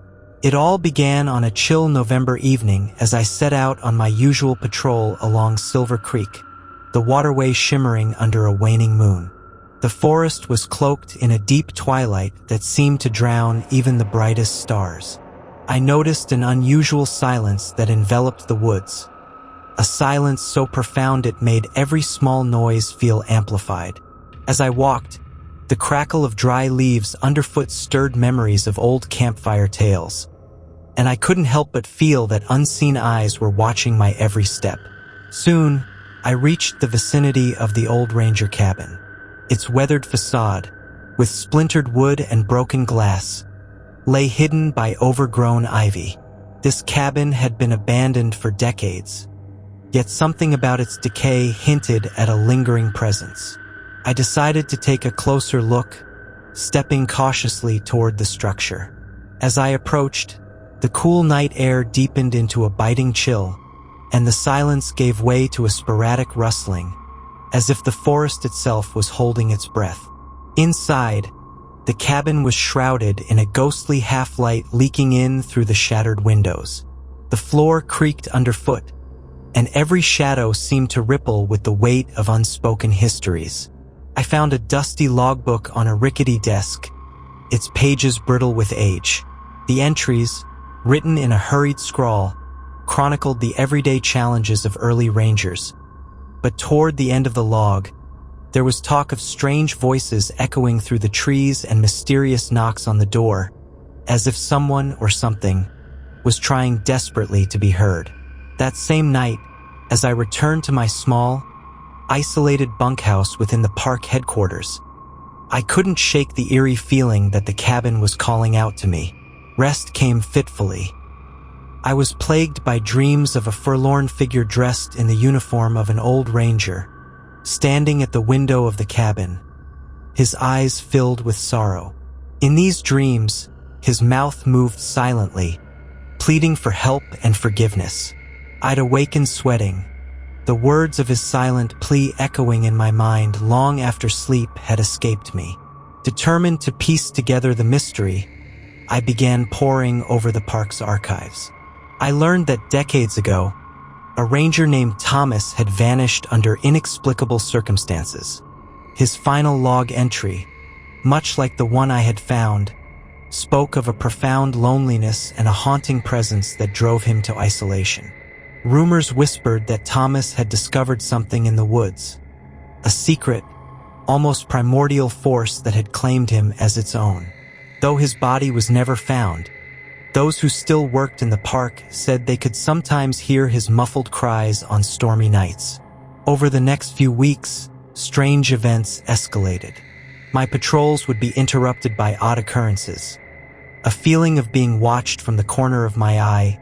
It all began on a chill November evening as I set out on my usual patrol along Silver Creek, the waterway shimmering under a waning moon. The forest was cloaked in a deep twilight that seemed to drown even the brightest stars. I noticed an unusual silence that enveloped the woods, a silence so profound it made every small noise feel amplified. As I walked, the crackle of dry leaves underfoot stirred memories of old campfire tales, and I couldn't help but feel that unseen eyes were watching my every step. Soon, I reached the vicinity of the old ranger cabin. Its weathered facade, with splintered wood and broken glass, lay hidden by overgrown ivy. This cabin had been abandoned for decades, yet something about its decay hinted at a lingering presence. I decided to take a closer look, stepping cautiously toward the structure. As I approached, the cool night air deepened into a biting chill, and the silence gave way to a sporadic rustling, as if the forest itself was holding its breath. Inside, the cabin was shrouded in a ghostly half-light leaking in through the shattered windows. The floor creaked underfoot, and every shadow seemed to ripple with the weight of unspoken histories. I found a dusty logbook on a rickety desk, its pages brittle with age. The entries, written in a hurried scrawl, chronicled the everyday challenges of early rangers. But toward the end of the log, there was talk of strange voices echoing through the trees and mysterious knocks on the door, as if someone or something was trying desperately to be heard. That same night, as I returned to my small, isolated bunkhouse within the park headquarters, I couldn't shake the eerie feeling that the cabin was calling out to me. Rest came fitfully. I was plagued by dreams of a forlorn figure dressed in the uniform of an old ranger, standing at the window of the cabin, his eyes filled with sorrow. In these dreams, his mouth moved silently, pleading for help and forgiveness. I'd awaken sweating, the words of his silent plea echoing in my mind long after sleep had escaped me. Determined to piece together the mystery, I began poring over the park's archives. I learned that decades ago, a ranger named Thomas had vanished under inexplicable circumstances. His final log entry, much like the one I had found, spoke of a profound loneliness and a haunting presence that drove him to isolation. Rumors whispered that Thomas had discovered something in the woods, a secret, almost primordial force that had claimed him as its own. Though his body was never found, those who still worked in the park said they could sometimes hear his muffled cries on stormy nights. Over the next few weeks, strange events escalated. My patrols would be interrupted by odd occurrences. A feeling of being watched from the corner of my eye,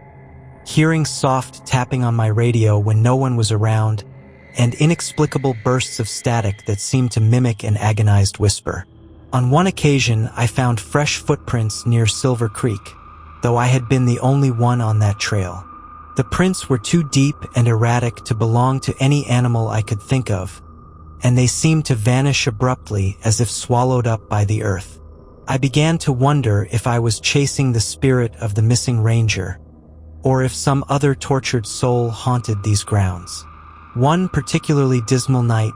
hearing soft tapping on my radio when no one was around, and inexplicable bursts of static that seemed to mimic an agonized whisper. On one occasion, I found fresh footprints near Silver Creek, though I had been the only one on that trail. The prints were too deep and erratic to belong to any animal I could think of, and they seemed to vanish abruptly as if swallowed up by the earth. I began to wonder if I was chasing the spirit of the missing ranger, or if some other tortured soul haunted these grounds. One particularly dismal night,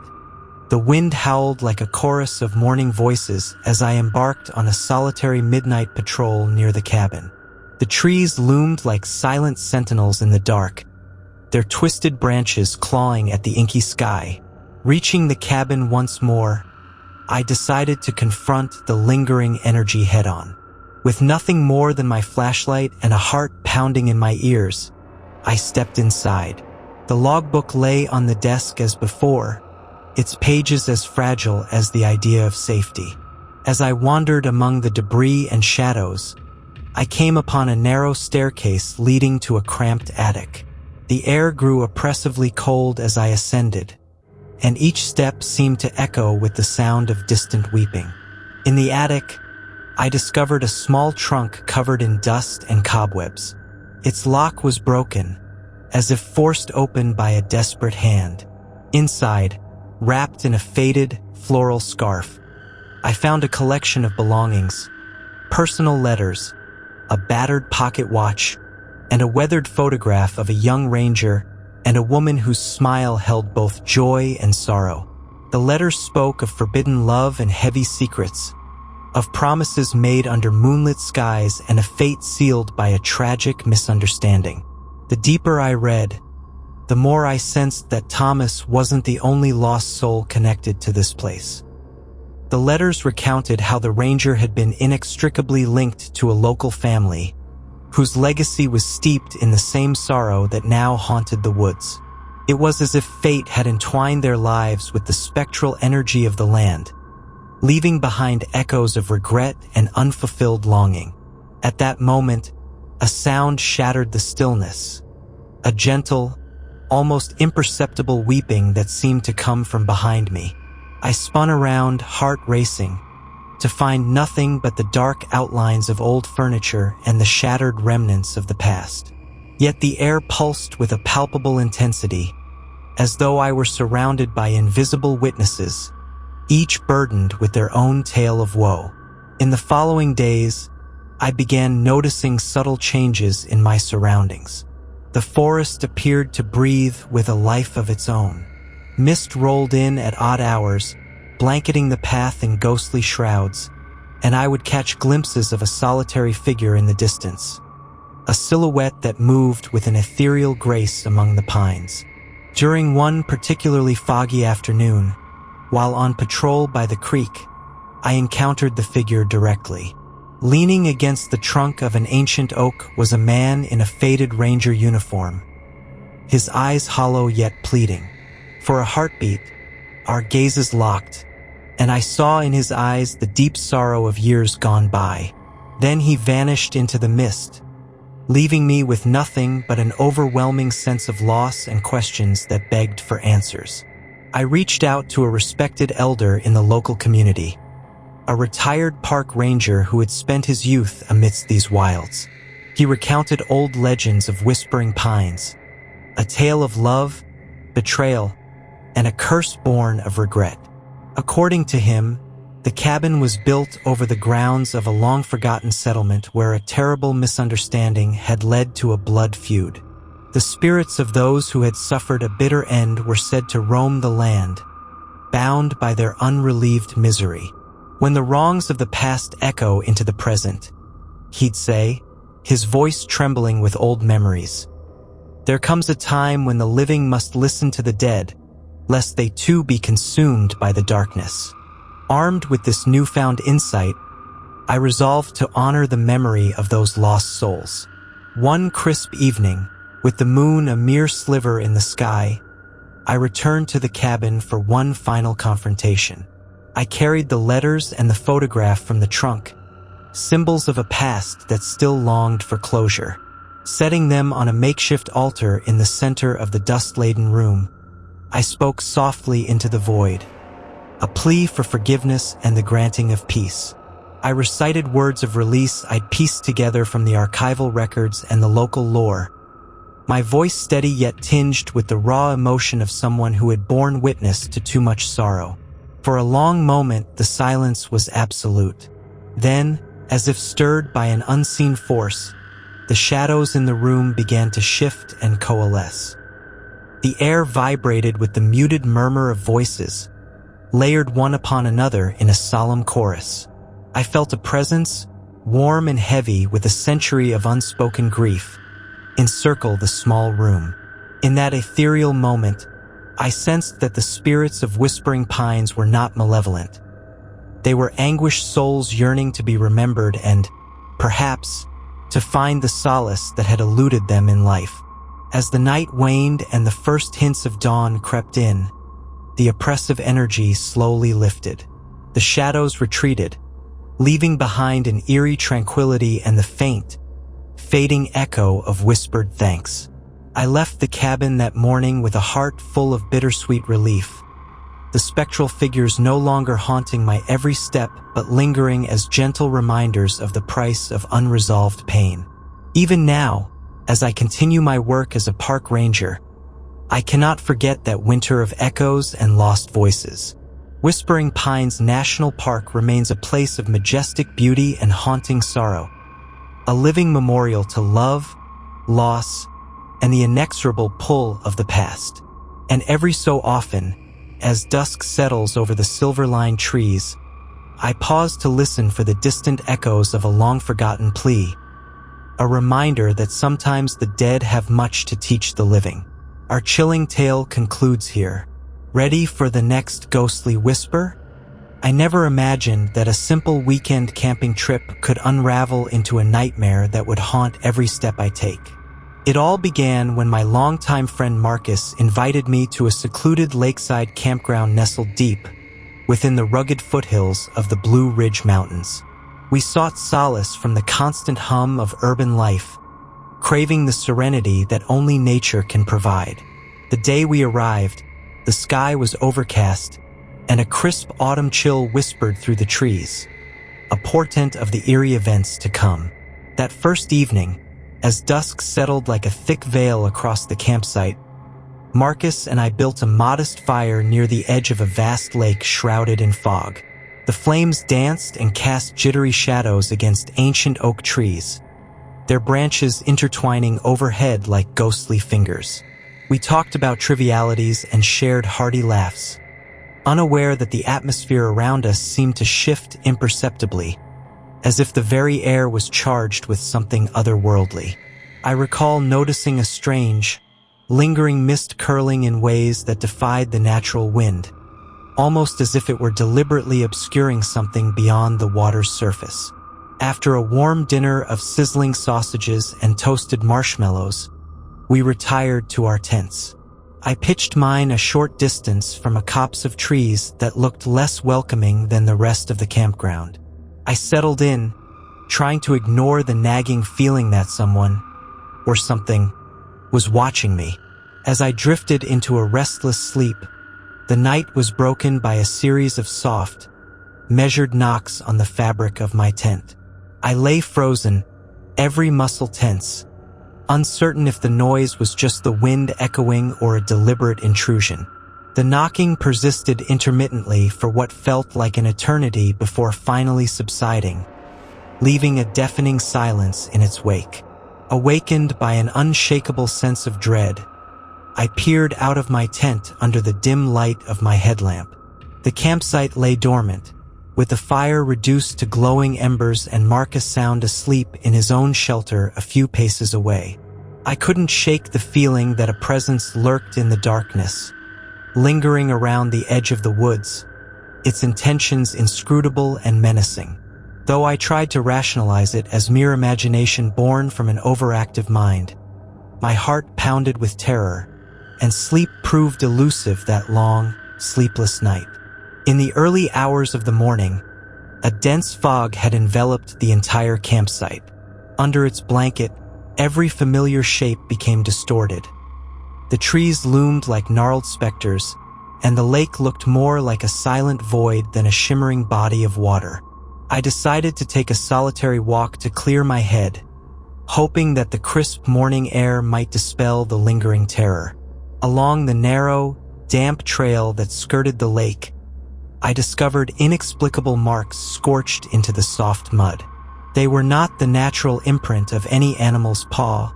the wind howled like a chorus of mourning voices as I embarked on a solitary midnight patrol near the cabin. The trees loomed like silent sentinels in the dark, their twisted branches clawing at the inky sky. Reaching the cabin once more, I decided to confront the lingering energy head-on. With nothing more than my flashlight and a heart pounding in my ears, I stepped inside. The logbook lay on the desk as before, its pages as fragile as the idea of safety. As I wandered among the debris and shadows, I came upon a narrow staircase leading to a cramped attic. The air grew oppressively cold as I ascended, and each step seemed to echo with the sound of distant weeping. In the attic, I discovered a small trunk covered in dust and cobwebs. Its lock was broken, as if forced open by a desperate hand. Inside, wrapped in a faded, floral scarf, I found a collection of belongings: personal letters, a battered pocket watch, and a weathered photograph of a young ranger and a woman whose smile held both joy and sorrow. The letters spoke of forbidden love and heavy secrets, of promises made under moonlit skies and a fate sealed by a tragic misunderstanding. The deeper I read, the more I sensed that Thomas wasn't the only lost soul connected to this place. The letters recounted how the ranger had been inextricably linked to a local family, whose legacy was steeped in the same sorrow that now haunted the woods. It was as if fate had entwined their lives with the spectral energy of the land, leaving behind echoes of regret and unfulfilled longing. At that moment, a sound shattered the stillness, a gentle, almost imperceptible weeping that seemed to come from behind me. I spun around, heart racing, to find nothing but the dark outlines of old furniture and the shattered remnants of the past. Yet the air pulsed with a palpable intensity, as though I were surrounded by invisible witnesses, each burdened with their own tale of woe. In the following days, I began noticing subtle changes in my surroundings. The forest appeared to breathe with a life of its own. Mist rolled in at odd hours, blanketing the path in ghostly shrouds, and I would catch glimpses of a solitary figure in the distance, a silhouette that moved with an ethereal grace among the pines. During one particularly foggy afternoon, while on patrol by the creek, I encountered the figure directly. Leaning against the trunk of an ancient oak was a man in a faded ranger uniform, his eyes hollow yet pleading. For a heartbeat, our gazes locked, and I saw in his eyes the deep sorrow of years gone by. Then he vanished into the mist, leaving me with nothing but an overwhelming sense of loss and questions that begged for answers. I reached out to a respected elder in the local community, a retired park ranger who had spent his youth amidst these wilds. He recounted old legends of Whispering Pines, a tale of love, betrayal, and a curse born of regret. According to him, the cabin was built over the grounds of a long-forgotten settlement where a terrible misunderstanding had led to a blood feud. The spirits of those who had suffered a bitter end were said to roam the land, bound by their unrelieved misery. When the wrongs of the past echo into the present, he'd say, his voice trembling with old memories, there comes a time when the living must listen to the dead, lest they too be consumed by the darkness. Armed with this newfound insight, I resolved to honor the memory of those lost souls. One crisp evening, with the moon a mere sliver in the sky, I returned to the cabin for one final confrontation. I carried the letters and the photograph from the trunk, symbols of a past that still longed for closure. Setting them on a makeshift altar in the center of the dust-laden room, I spoke softly into the void, a plea for forgiveness and the granting of peace. I recited words of release I'd pieced together from the archival records and the local lore, my voice steady yet tinged with the raw emotion of someone who had borne witness to too much sorrow. For a long moment, the silence was absolute. Then, as if stirred by an unseen force, the shadows in the room began to shift and coalesce. The air vibrated with the muted murmur of voices, layered one upon another in a solemn chorus. I felt a presence, warm and heavy with a century of unspoken grief, encircle the small room. In that ethereal moment, I sensed that the spirits of Whispering Pines were not malevolent. They were anguished souls yearning to be remembered and, perhaps, to find the solace that had eluded them in life. As the night waned and the first hints of dawn crept in, the oppressive energy slowly lifted. The shadows retreated, leaving behind an eerie tranquility and the faint, fading echo of whispered thanks. I left the cabin that morning with a heart full of bittersweet relief, the spectral figures no longer haunting my every step but lingering as gentle reminders of the price of unresolved pain. Even now, as I continue my work as a park ranger, I cannot forget that winter of echoes and lost voices. Whispering Pines National Park remains a place of majestic beauty and haunting sorrow, a living memorial to love, loss, and the inexorable pull of the past. And every so often, as dusk settles over the silver-lined trees, I pause to listen for the distant echoes of a long-forgotten plea, a reminder that sometimes the dead have much to teach the living. Our chilling tale concludes here. Ready for the next ghostly whisper? I never imagined that a simple weekend camping trip could unravel into a nightmare that would haunt every step I take. It all began when my longtime friend Marcus invited me to a secluded lakeside campground nestled deep within the rugged foothills of the Blue Ridge Mountains. We sought solace from the constant hum of urban life, craving the serenity that only nature can provide. The day we arrived, the sky was overcast, and a crisp autumn chill whispered through the trees, a portent of the eerie events to come. That first evening, as dusk settled like a thick veil across the campsite, Marcus and I built a modest fire near the edge of a vast lake shrouded in fog. The flames danced and cast jittery shadows against ancient oak trees, their branches intertwining overhead like ghostly fingers. We talked about trivialities and shared hearty laughs, unaware that the atmosphere around us seemed to shift imperceptibly, as if the very air was charged with something otherworldly. I recall noticing a strange, lingering mist curling in ways that defied the natural wind, almost as if it were deliberately obscuring something beyond the water's surface. After a warm dinner of sizzling sausages and toasted marshmallows, we retired to our tents. I pitched mine a short distance from a copse of trees that looked less welcoming than the rest of the campground. I settled in, trying to ignore the nagging feeling that someone, or something, was watching me. As I drifted into a restless sleep, the night was broken by a series of soft, measured knocks on the fabric of my tent. I lay frozen, every muscle tense, uncertain if the noise was just the wind echoing or a deliberate intrusion. The knocking persisted intermittently for what felt like an eternity before finally subsiding, leaving a deafening silence in its wake. Awakened by an unshakable sense of dread, I peered out of my tent under the dim light of my headlamp. The campsite lay dormant, with the fire reduced to glowing embers and Marcus sound asleep in his own shelter a few paces away. I couldn't shake the feeling that a presence lurked in the darkness, lingering around the edge of the woods, its intentions inscrutable and menacing. Though I tried to rationalize it as mere imagination born from an overactive mind, my heart pounded with terror, and sleep proved elusive that long, sleepless night. In the early hours of the morning, a dense fog had enveloped the entire campsite. Under its blanket, every familiar shape became distorted. The trees loomed like gnarled specters, and the lake looked more like a silent void than a shimmering body of water. I decided to take a solitary walk to clear my head, hoping that the crisp morning air might dispel the lingering terror. Along the narrow, damp trail that skirted the lake, I discovered inexplicable marks scorched into the soft mud. They were not the natural imprint of any animal's paw,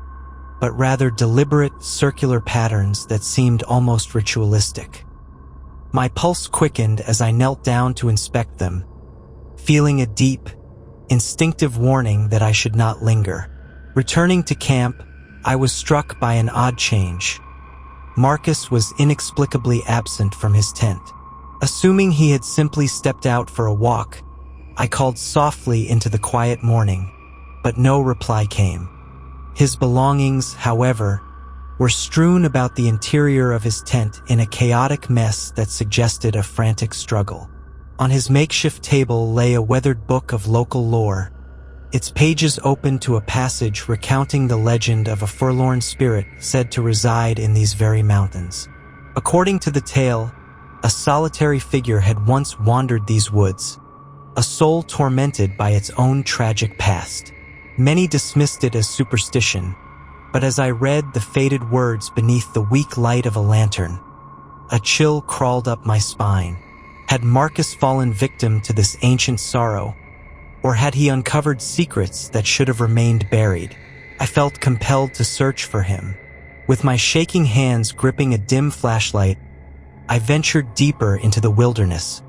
but rather deliberate, circular patterns that seemed almost ritualistic. My pulse quickened as I knelt down to inspect them, feeling a deep, instinctive warning that I should not linger. Returning to camp, I was struck by an odd change. Marcus was inexplicably absent from his tent. Assuming he had simply stepped out for a walk, I called softly into the quiet morning, but no reply came. His belongings, however, were strewn about the interior of his tent in a chaotic mess that suggested a frantic struggle. On his makeshift table lay a weathered book of local lore, its pages open to a passage recounting the legend of a forlorn spirit said to reside in these very mountains. According to the tale, a solitary figure had once wandered these woods, a soul tormented by its own tragic past. Many dismissed it as superstition, but as I read the faded words beneath the weak light of a lantern, a chill crawled up my spine. Had Marcus fallen victim to this ancient sorrow, or had he uncovered secrets that should have remained buried? I felt compelled to search for him. With my shaking hands gripping a dim flashlight, I ventured deeper into the wilderness,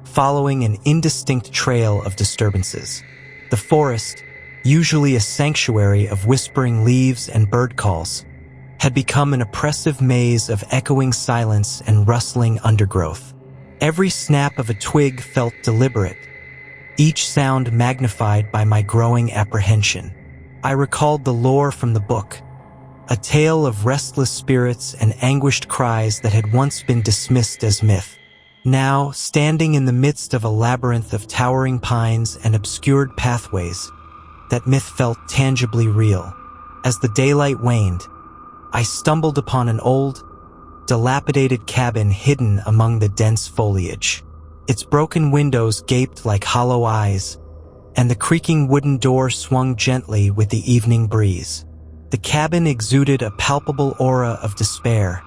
following an indistinct trail of disturbances. The forest, usually a sanctuary of whispering leaves and bird calls, had become an oppressive maze of echoing silence and rustling undergrowth. Every snap of a twig felt deliberate, each sound magnified by my growing apprehension. I recalled the lore from the book, a tale of restless spirits and anguished cries that had once been dismissed as myth. Now, standing in the midst of a labyrinth of towering pines and obscured pathways, that myth felt tangibly real. As the daylight waned, I stumbled upon an old, dilapidated cabin hidden among the dense foliage. Its broken windows gaped like hollow eyes, and the creaking wooden door swung gently with the evening breeze. The cabin exuded a palpable aura of despair,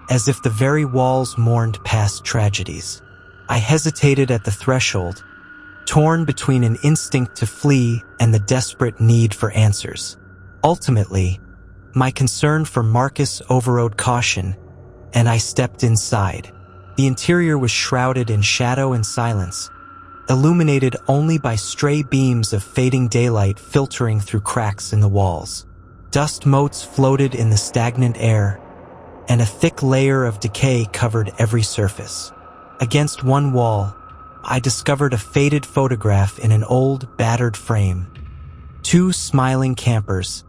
as if the very walls mourned past tragedies. I hesitated at the threshold, torn between an instinct to flee and the desperate need for answers. Ultimately, my concern for Marcus overrode caution, and I stepped inside. The interior was shrouded in shadow and silence, illuminated only by stray beams of fading daylight filtering through cracks in the walls. Dust motes floated in the stagnant air, and a thick layer of decay covered every surface. Against one wall, I discovered a faded photograph in an old, battered frame. Two smiling campers,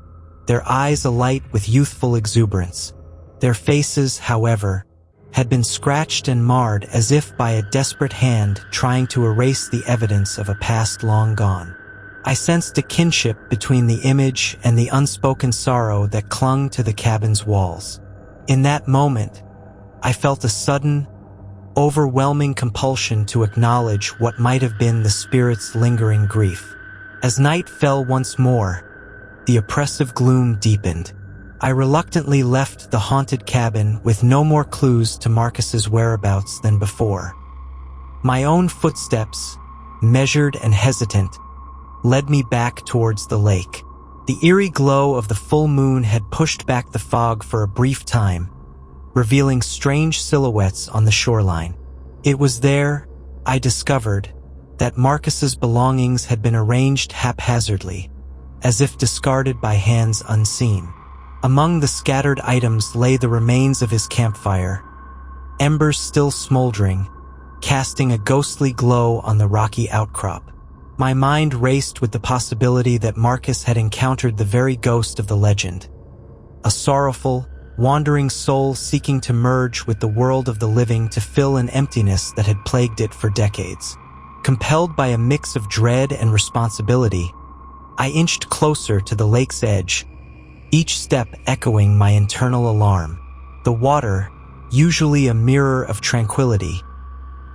their eyes alight with youthful exuberance. Their faces, however, had been scratched and marred as if by a desperate hand trying to erase the evidence of a past long gone. I sensed a kinship between the image and the unspoken sorrow that clung to the cabin's walls. In that moment, I felt a sudden, overwhelming compulsion to acknowledge what might have been the spirit's lingering grief. As night fell once more, the oppressive gloom deepened. I reluctantly left the haunted cabin with no more clues to Marcus's whereabouts than before. My own footsteps, measured and hesitant, led me back towards the lake. The eerie glow of the full moon had pushed back the fog for a brief time, revealing strange silhouettes on the shoreline. It was there, I discovered, that Marcus's belongings had been arranged haphazardly, as if discarded by hands unseen. Among the scattered items lay the remains of his campfire, embers still smoldering, casting a ghostly glow on the rocky outcrop. My mind raced with the possibility that Marcus had encountered the very ghost of the legend, a sorrowful, wandering soul seeking to merge with the world of the living to fill an emptiness that had plagued it for decades. Compelled by a mix of dread and responsibility, I inched closer to the lake's edge, each step echoing my internal alarm. The water, usually a mirror of tranquility,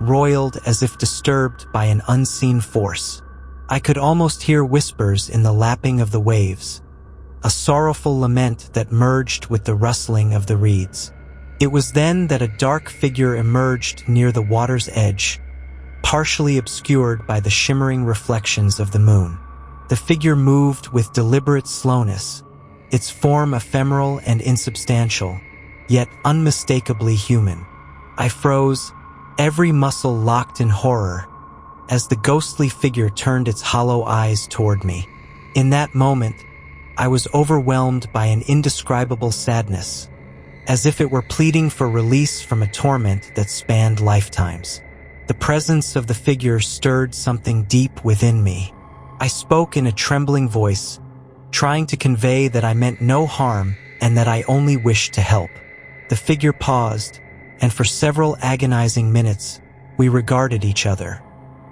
roiled as if disturbed by an unseen force. I could almost hear whispers in the lapping of the waves, a sorrowful lament that merged with the rustling of the reeds. It was then that a dark figure emerged near the water's edge, partially obscured by the shimmering reflections of the moon. The figure moved with deliberate slowness, its form ephemeral and insubstantial, yet unmistakably human. I froze, every muscle locked in horror, as the ghostly figure turned its hollow eyes toward me. In that moment, I was overwhelmed by an indescribable sadness, as if it were pleading for release from a torment that spanned lifetimes. The presence of the figure stirred something deep within me. I spoke in a trembling voice, trying to convey that I meant no harm and that I only wished to help. The figure paused, and for several agonizing minutes, we regarded each other.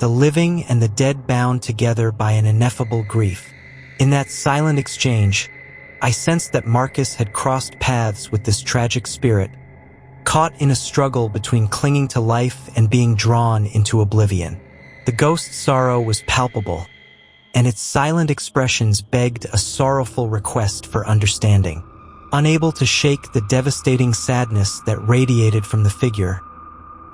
the living and the dead bound together by an ineffable grief. In that silent exchange, I sensed that Marcus had crossed paths with this tragic spirit, caught in a struggle between clinging to life and being drawn into oblivion. The ghost's sorrow was palpable, and its silent expressions begged a sorrowful request for understanding. Unable to shake the devastating sadness that radiated from the figure,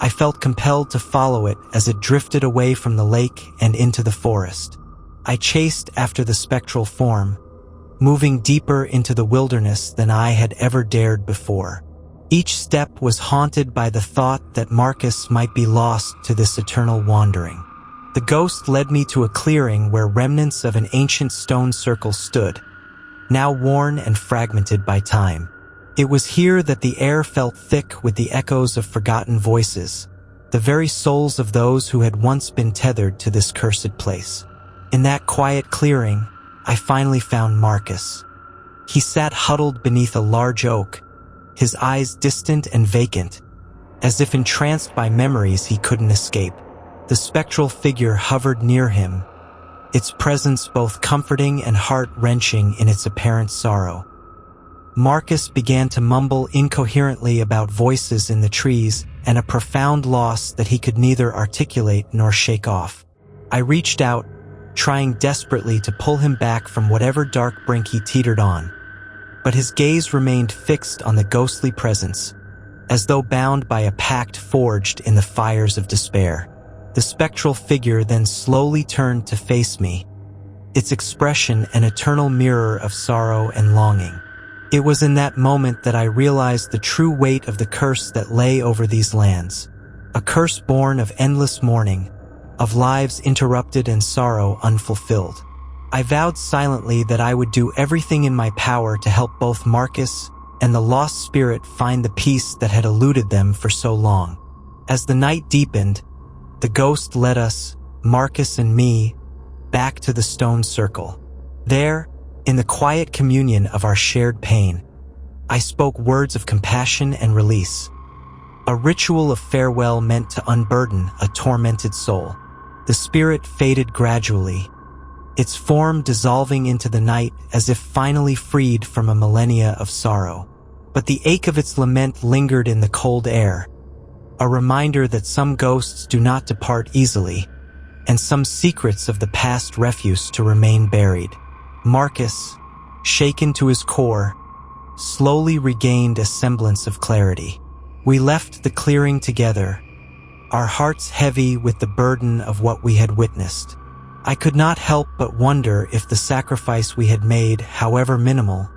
I felt compelled to follow it as it drifted away from the lake and into the forest. I chased after the spectral form, moving deeper into the wilderness than I had ever dared before. Each step was haunted by the thought that Marcus might be lost to this eternal wandering. The ghost led me to a clearing where remnants of an ancient stone circle stood, now worn and fragmented by time. It was here that the air felt thick with the echoes of forgotten voices, the very souls of those who had once been tethered to this cursed place. In that quiet clearing, I finally found Marcus. He sat huddled beneath a large oak, his eyes distant and vacant, as if entranced by memories he couldn't escape. The spectral figure hovered near him, its presence both comforting and heart-wrenching in its apparent sorrow. Marcus began to mumble incoherently about voices in the trees and a profound loss that he could neither articulate nor shake off. I reached out, trying desperately to pull him back from whatever dark brink he teetered on, but his gaze remained fixed on the ghostly presence, as though bound by a pact forged in the fires of despair. The spectral figure then slowly turned to face me, its expression an eternal mirror of sorrow and longing. It was in that moment that I realized the true weight of the curse that lay over these lands, a curse born of endless mourning, of lives interrupted and sorrow unfulfilled. I vowed silently that I would do everything in my power to help both Marcus and the lost spirit find the peace that had eluded them for so long. As the night deepened, the ghost led us, Marcus and me, back to the stone circle. There, in the quiet communion of our shared pain, I spoke words of compassion and release, a ritual of farewell meant to unburden a tormented soul. The spirit faded gradually, its form dissolving into the night as if finally freed from a millennia of sorrow. But the ache of its lament lingered in the cold air, a reminder that some ghosts do not depart easily, and some secrets of the past refuse to remain buried. Marcus, shaken to his core, slowly regained a semblance of clarity. We left the clearing together, our hearts heavy with the burden of what we had witnessed. I could not help but wonder if the sacrifice we had made, however minimal,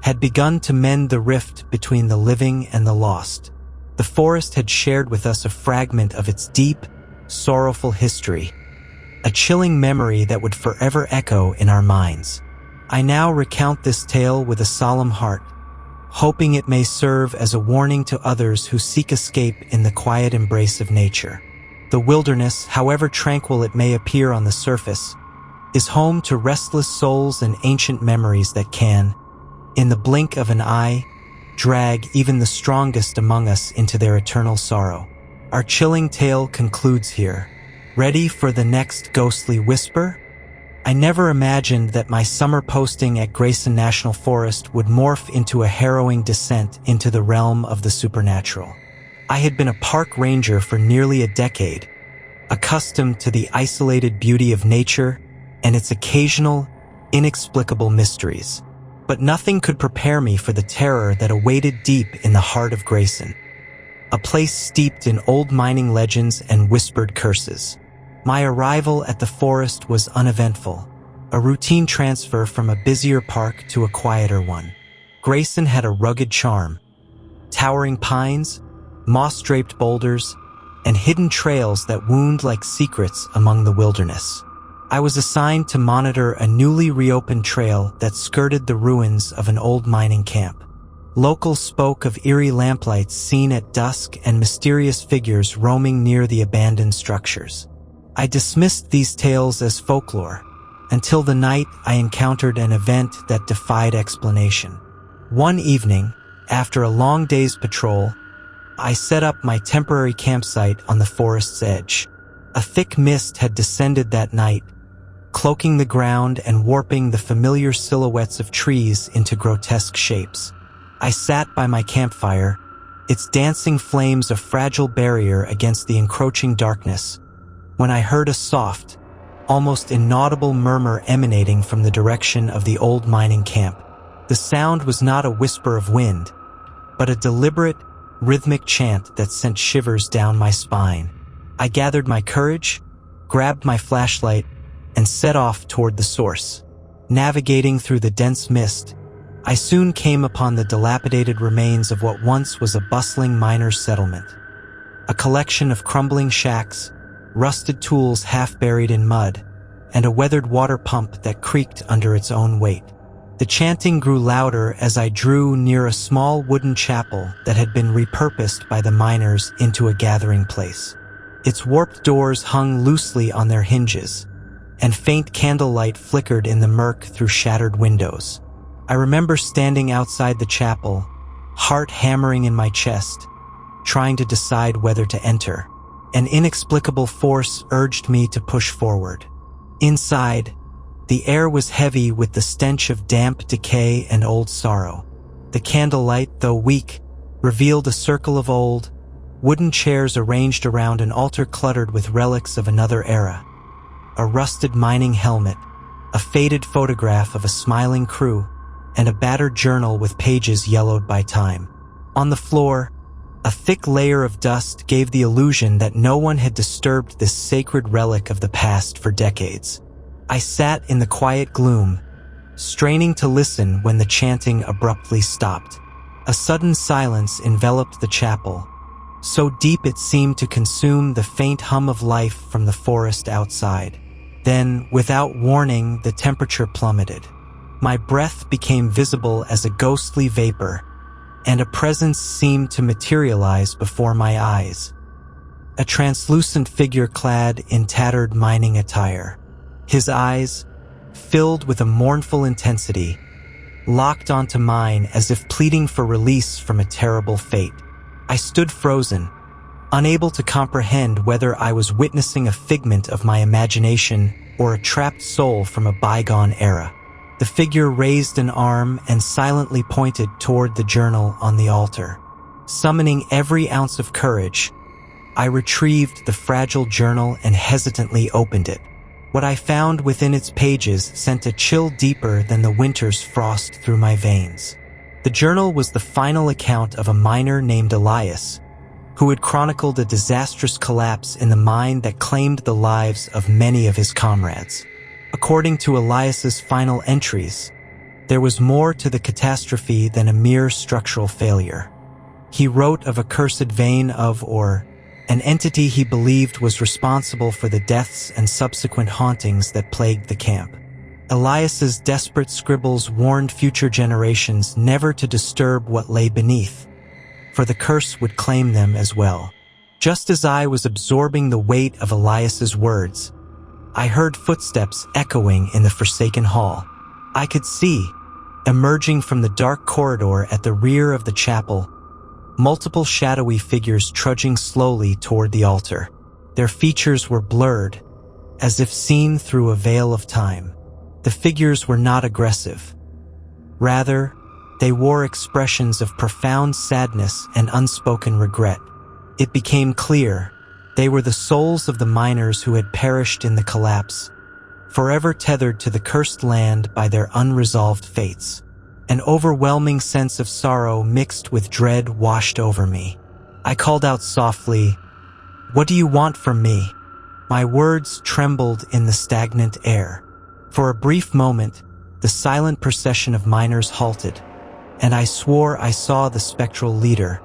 had begun to mend the rift between the living and the lost. The forest had shared with us a fragment of its deep, sorrowful history, a chilling memory that would forever echo in our minds. I now recount this tale with a solemn heart, hoping it may serve as a warning to others who seek escape in the quiet embrace of nature. The wilderness, however tranquil it may appear on the surface, is home to restless souls and ancient memories that can, in the blink of an eye, drag even the strongest among us into their eternal sorrow. Our chilling tale concludes here. Ready for the next ghostly whisper? I never imagined that my summer posting at Grayson National Forest would morph into a harrowing descent into the realm of the supernatural. I had been a park ranger for nearly a decade, accustomed to the isolated beauty of nature and its occasional, inexplicable mysteries. But nothing could prepare me for the terror that awaited deep in the heart of Grayson, a place steeped in old mining legends and whispered curses. My arrival at the forest was uneventful, a routine transfer from a busier park to a quieter one. Grayson had a rugged charm, towering pines, moss-draped boulders, and hidden trails that wound like secrets among the wilderness. I was assigned to monitor a newly reopened trail that skirted the ruins of an old mining camp. Locals spoke of eerie lamplights seen at dusk and mysterious figures roaming near the abandoned structures. I dismissed these tales as folklore, until the night I encountered an event that defied explanation. One evening, after a long day's patrol, I set up my temporary campsite on the forest's edge. A thick mist had descended that night, cloaking the ground and warping the familiar silhouettes of trees into grotesque shapes. I sat by my campfire, its dancing flames a fragile barrier against the encroaching darkness, when I heard a soft, almost inaudible murmur emanating from the direction of the old mining camp. The sound was not a whisper of wind, but a deliberate, rhythmic chant that sent shivers down my spine. I gathered my courage, grabbed my flashlight, and set off toward the source. Navigating through the dense mist, I soon came upon the dilapidated remains of what once was a bustling miners' settlement. A collection of crumbling shacks, rusted tools half buried in mud, and a weathered water pump that creaked under its own weight. The chanting grew louder as I drew near a small wooden chapel that had been repurposed by the miners into a gathering place. Its warped doors hung loosely on their hinges, and faint candlelight flickered in the murk through shattered windows. I remember standing outside the chapel, heart hammering in my chest, trying to decide whether to enter. An inexplicable force urged me to push forward. Inside, the air was heavy with the stench of damp decay and old sorrow. The candlelight, though weak, revealed a circle of old, wooden chairs arranged around an altar cluttered with relics of another era. A rusted mining helmet, a faded photograph of a smiling crew, and a battered journal with pages yellowed by time. On the floor, a thick layer of dust gave the illusion that no one had disturbed this sacred relic of the past for decades. I sat in the quiet gloom, straining to listen when the chanting abruptly stopped. A sudden silence enveloped the chapel, so deep it seemed to consume the faint hum of life from the forest outside. Then, without warning, the temperature plummeted. My breath became visible as a ghostly vapor, and a presence seemed to materialize before my eyes. A translucent figure clad in tattered mining attire. His eyes, filled with a mournful intensity, locked onto mine as if pleading for release from a terrible fate. I stood frozen, unable to comprehend whether I was witnessing a figment of my imagination or a trapped soul from a bygone era. The figure raised an arm and silently pointed toward the journal on the altar. Summoning every ounce of courage, I retrieved the fragile journal and hesitantly opened it. What I found within its pages sent a chill deeper than the winter's frost through my veins. The journal was the final account of a miner named Elias, who had chronicled a disastrous collapse in the mine that claimed the lives of many of his comrades. According to Elias's final entries, there was more to the catastrophe than a mere structural failure. He wrote of a cursed vein of, or an entity he believed was responsible for the deaths and subsequent hauntings that plagued the camp. Elias's desperate scribbles warned future generations never to disturb what lay beneath, for the curse would claim them as well. Just as I was absorbing the weight of Elias's words, I heard footsteps echoing in the forsaken hall. I could see, emerging from the dark corridor at the rear of the chapel, multiple shadowy figures trudging slowly toward the altar. Their features were blurred, as if seen through a veil of time. The figures were not aggressive. Rather, they wore expressions of profound sadness and unspoken regret. It became clear they were the souls of the miners who had perished in the collapse, forever tethered to the cursed land by their unresolved fates. An overwhelming sense of sorrow mixed with dread washed over me. I called out softly, "What do you want from me?" My words trembled in the stagnant air. For a brief moment, the silent procession of miners halted, and I swore I saw the spectral leader,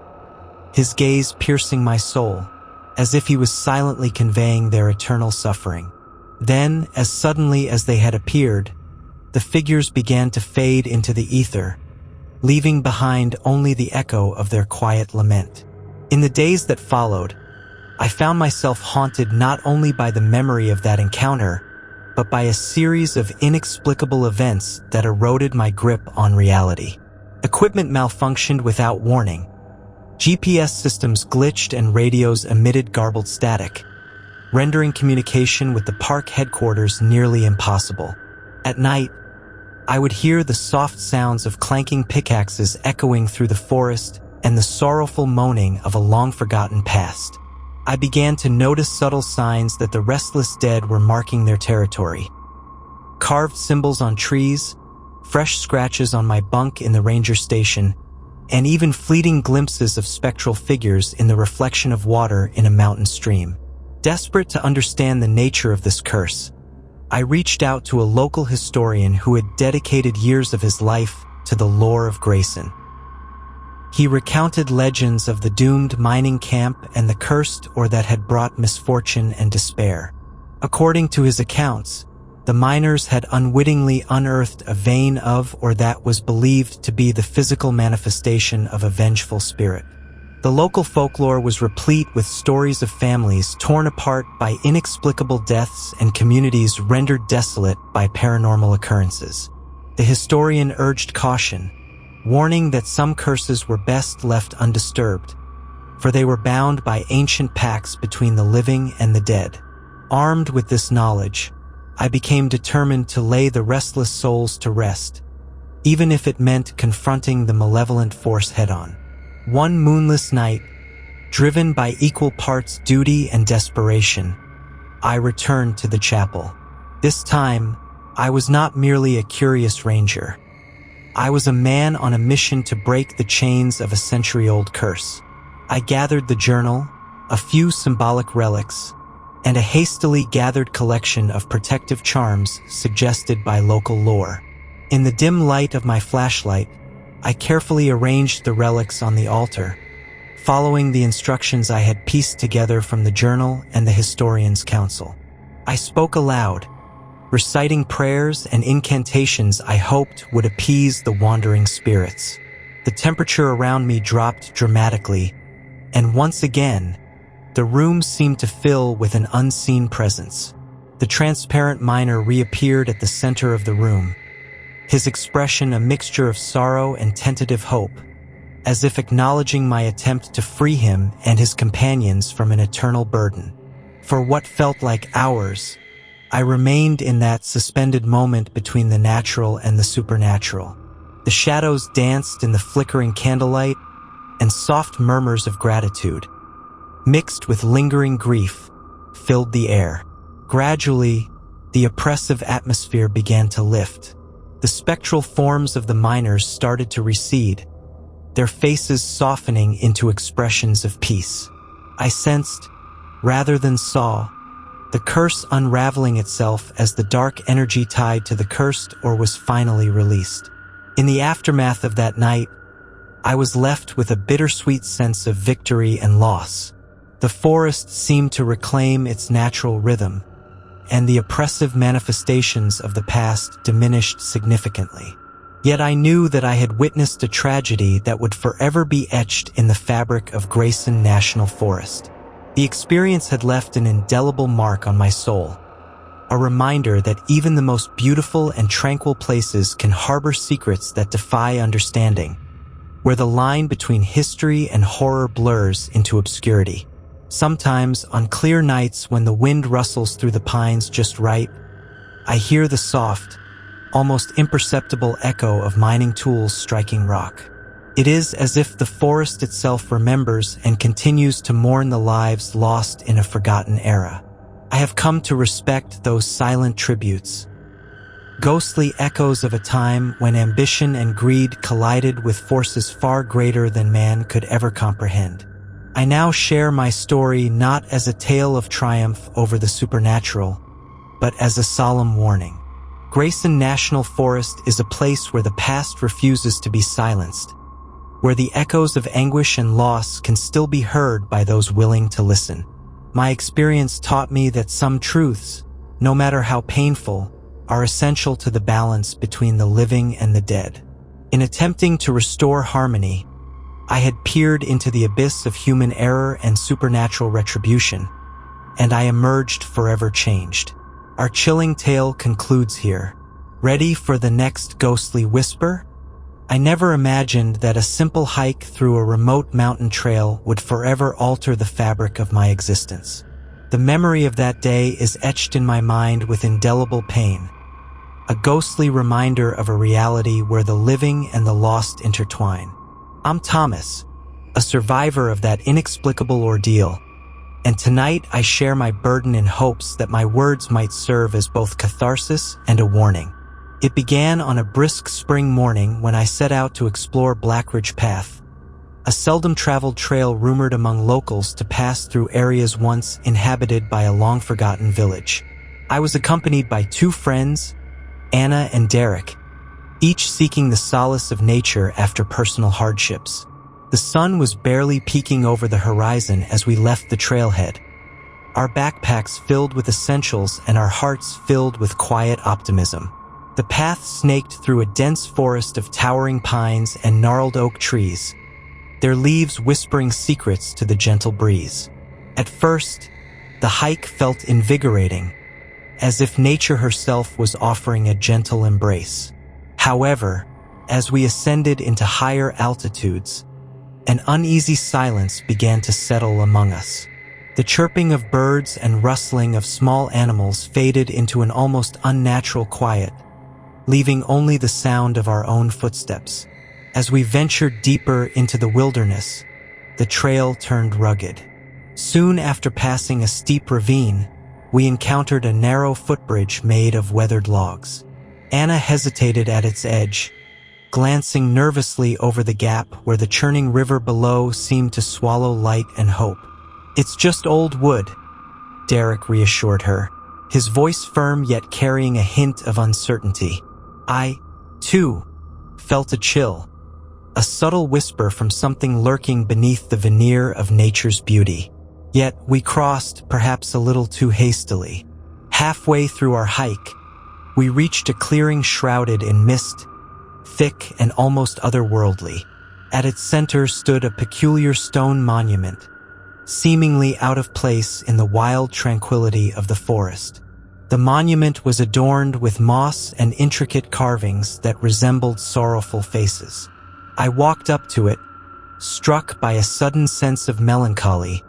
his gaze piercing my soul, as if he was silently conveying their eternal suffering. Then, as suddenly as they had appeared, the figures began to fade into the ether, leaving behind only the echo of their quiet lament. In the days that followed, I found myself haunted not only by the memory of that encounter, but by a series of inexplicable events that eroded my grip on reality. Equipment malfunctioned without warning. GPS systems glitched and radios emitted garbled static. rendering communication with the park headquarters nearly impossible. At night, I would hear the soft sounds of clanking pickaxes echoing through the forest and the sorrowful moaning of a long-forgotten past. I began to notice subtle signs that the restless dead were marking their territory. Carved symbols on trees, fresh scratches on my bunk in the ranger station, and even fleeting glimpses of spectral figures in the reflection of water in a mountain stream. Desperate to understand the nature of this curse, I reached out to a local historian who had dedicated years of his life to the lore of Grayson. He recounted legends of the doomed mining camp and the cursed or that had brought misfortune and despair. According to his accounts, the miners had unwittingly unearthed a vein of or that was believed to be the physical manifestation of a vengeful spirit. The local folklore was replete with stories of families torn apart by inexplicable deaths and communities rendered desolate by paranormal occurrences. The historian urged caution, warning that some curses were best left undisturbed, for they were bound by ancient pacts between the living and the dead. Armed with this knowledge, I became determined to lay the restless souls to rest, even if it meant confronting the malevolent force head-on. One moonless night, driven by equal parts duty and desperation, I returned to the chapel. This time, I was not merely a curious ranger. I was a man on a mission to break the chains of a century-old curse. I gathered the journal, a few symbolic relics, and a hastily gathered collection of protective charms suggested by local lore. In the dim light of my flashlight, I carefully arranged the relics on the altar, following the instructions I had pieced together from the journal and the historian's counsel. I spoke aloud, reciting prayers and incantations I hoped would appease the wandering spirits. The temperature around me dropped dramatically, and once again, the room seemed to fill with an unseen presence. The transparent miner reappeared at the center of the room, his expression a mixture of sorrow and tentative hope, as if acknowledging my attempt to free him and his companions from an eternal burden. For what felt like hours, I remained in that suspended moment between the natural and the supernatural. The shadows danced in the flickering candlelight, and soft murmurs of gratitude, mixed with lingering grief, filled the air. Gradually, the oppressive atmosphere began to lift. The spectral forms of the miners started to recede, their faces softening into expressions of peace. I sensed, rather than saw, the curse unraveling itself as the dark energy tied to the cursed or was finally released. In the aftermath of that night, I was left with a bittersweet sense of victory and loss. The forest seemed to reclaim its natural rhythm, and the oppressive manifestations of the past diminished significantly. Yet I knew that I had witnessed a tragedy that would forever be etched in the fabric of Grayson National Forest. The experience had left an indelible mark on my soul, a reminder that even the most beautiful and tranquil places can harbor secrets that defy understanding, where the line between history and horror blurs into obscurity. Sometimes, on clear nights when the wind rustles through the pines just right, I hear the soft, almost imperceptible echo of mining tools striking rock. It is as if the forest itself remembers and continues to mourn the lives lost in a forgotten era. I have come to respect those silent tributes, ghostly echoes of a time when ambition and greed collided with forces far greater than man could ever comprehend. I now share my story not as a tale of triumph over the supernatural, but as a solemn warning. Grayson National Forest is a place where the past refuses to be silenced, where the echoes of anguish and loss can still be heard by those willing to listen. My experience taught me that some truths, no matter how painful, are essential to the balance between the living and the dead. In attempting to restore harmony, I had peered into the abyss of human error and supernatural retribution, and I emerged forever changed. Our chilling tale concludes here. Ready for the next ghostly whisper? I never imagined that a simple hike through a remote mountain trail would forever alter the fabric of my existence. The The memory of that day is etched in my mind with indelible pain, a ghostly reminder of a reality where the living and the lost intertwine. I'm Thomas, a survivor of that inexplicable ordeal, and tonight I share my burden in hopes that my words might serve as both catharsis and a warning. It began on a brisk spring morning when I set out to explore Blackridge Path, a seldom-traveled trail rumored among locals to pass through areas once inhabited by a long-forgotten village. I was accompanied by two friends, Anna and Derek, each seeking the solace of nature after personal hardships. The sun was barely peeking over the horizon as we left the trailhead, our backpacks filled with essentials and our hearts filled with quiet optimism. The path snaked through a dense forest of towering pines and gnarled oak trees, their leaves whispering secrets to the gentle breeze. At first, the hike felt invigorating, as if nature herself was offering a gentle embrace. However, as we ascended into higher altitudes, an uneasy silence began to settle among us. The chirping of birds and rustling of small animals faded into an almost unnatural quiet, leaving only the sound of our own footsteps. As we ventured deeper into the wilderness, the trail turned rugged. Soon after passing a steep ravine, we encountered a narrow footbridge made of weathered logs. Anna hesitated at its edge, glancing nervously over the gap where the churning river below seemed to swallow light and hope. "It's just old wood," Derek reassured her, his voice firm yet carrying a hint of uncertainty. I, too, felt a chill, a subtle whisper from something lurking beneath the veneer of nature's beauty. Yet we crossed, perhaps a little too hastily. Halfway through our hike, we reached a clearing shrouded in mist, thick and almost otherworldly. At its center stood a peculiar stone monument, seemingly out of place in the wild tranquility of the forest. The monument was adorned with moss and intricate carvings that resembled sorrowful faces. I walked up to it, struck by a sudden sense of melancholy,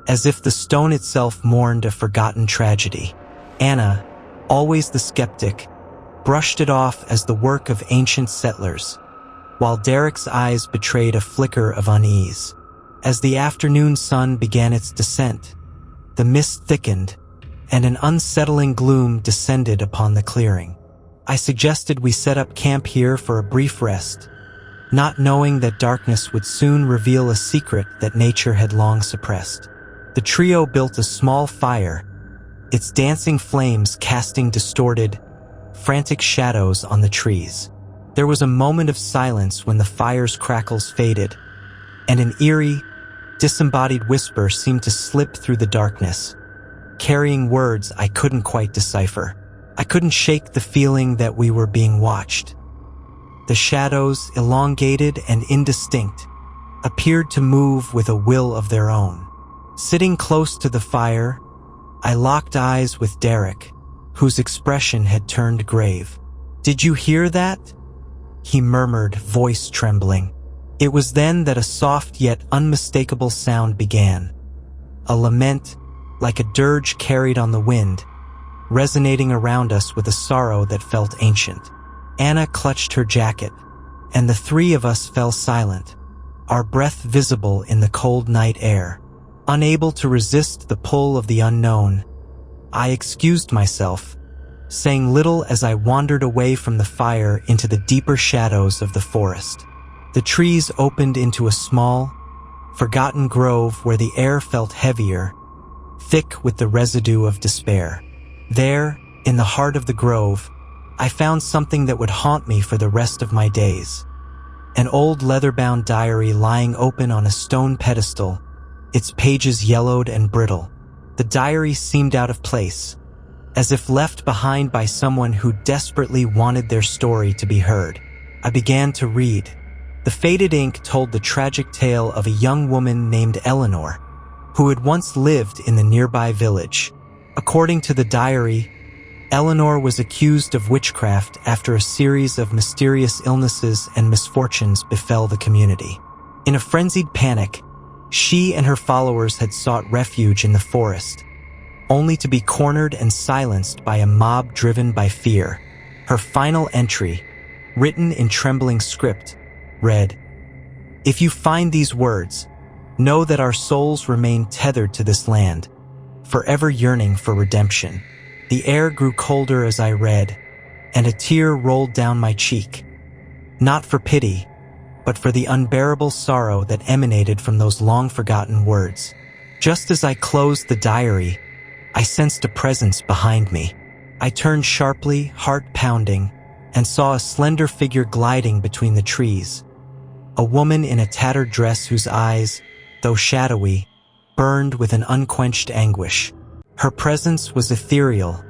as if the stone itself mourned a forgotten tragedy. Anna, always the skeptic, brushed it off as the work of ancient settlers, while Derek's eyes betrayed a flicker of unease. As the afternoon sun began its descent, the mist thickened, and an unsettling gloom descended upon the clearing. I suggested we set up camp here for a brief rest, not knowing that darkness would soon reveal a secret that nature had long suppressed. The trio built a small fire, its dancing flames casting distorted, frantic shadows on the trees. There was a moment of silence when the fire's crackles faded, and an eerie, disembodied whisper seemed to slip through the darkness, carrying words I couldn't quite decipher. I couldn't shake the feeling that we were being watched. The shadows, elongated and indistinct, appeared to move with a will of their own. Sitting close to the fire, I locked eyes with Derek, whose expression had turned grave. "Did you hear that?" he murmured, voice trembling. It was then that a soft yet unmistakable sound began, a lament like a dirge carried on the wind, resonating around us with a sorrow that felt ancient. Anna clutched her jacket, and the three of us fell silent, our breath visible in the cold night air. Unable to resist the pull of the unknown, I excused myself, saying little as I wandered away from the fire into the deeper shadows of the forest. The trees opened into a small, forgotten grove where the air felt heavier, thick with the residue of despair. There, in the heart of the grove, I found something that would haunt me for the rest of my days. An old leather-bound diary lying open on a stone pedestal, its pages yellowed and brittle. The diary seemed out of place, as if left behind by someone who desperately wanted their story to be heard. I began to read. The faded ink told the tragic tale of a young woman named Eleanor, who had once lived in the nearby village. According to the diary, Eleanor was accused of witchcraft after a series of mysterious illnesses and misfortunes befell the community. In a frenzied panic, she and her followers had sought refuge in the forest, only to be cornered and silenced by a mob driven by fear. Her final entry, written in trembling script, read, "If you find these words, know that our souls remain tethered to this land, forever yearning for redemption." The air grew colder as I read, and a tear rolled down my cheek. Not for pity, but for the unbearable sorrow that emanated from those long-forgotten words. Just as I closed the diary, I sensed a presence behind me. I turned sharply, heart pounding, and saw a slender figure gliding between the trees. A woman in a tattered dress whose eyes, though shadowy, burned with an unquenched anguish. Her presence was ethereal,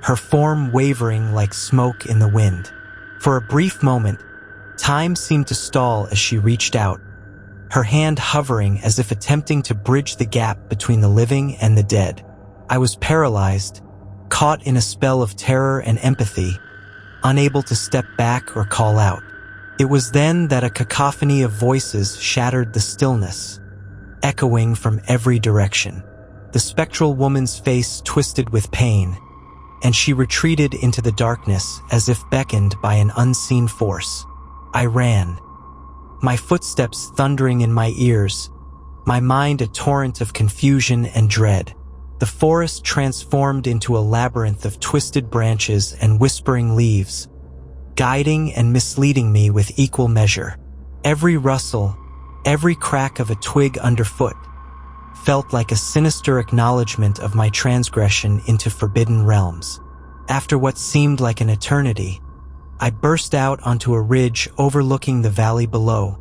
her form wavering like smoke in the wind. For a brief moment, time seemed to stall as she reached out, her hand hovering as if attempting to bridge the gap between the living and the dead. I was paralyzed, caught in a spell of terror and empathy, unable to step back or call out. It was then that a cacophony of voices shattered the stillness, echoing from every direction. The spectral woman's face twisted with pain, and she retreated into the darkness as if beckoned by an unseen force. I ran, my footsteps thundering in my ears, my mind a torrent of confusion and dread. The forest transformed into a labyrinth of twisted branches and whispering leaves, guiding and misleading me with equal measure. Every rustle, every crack of a twig underfoot, felt like a sinister acknowledgement of my transgression into forbidden realms. After what seemed like an eternity, I burst out onto a ridge overlooking the valley below,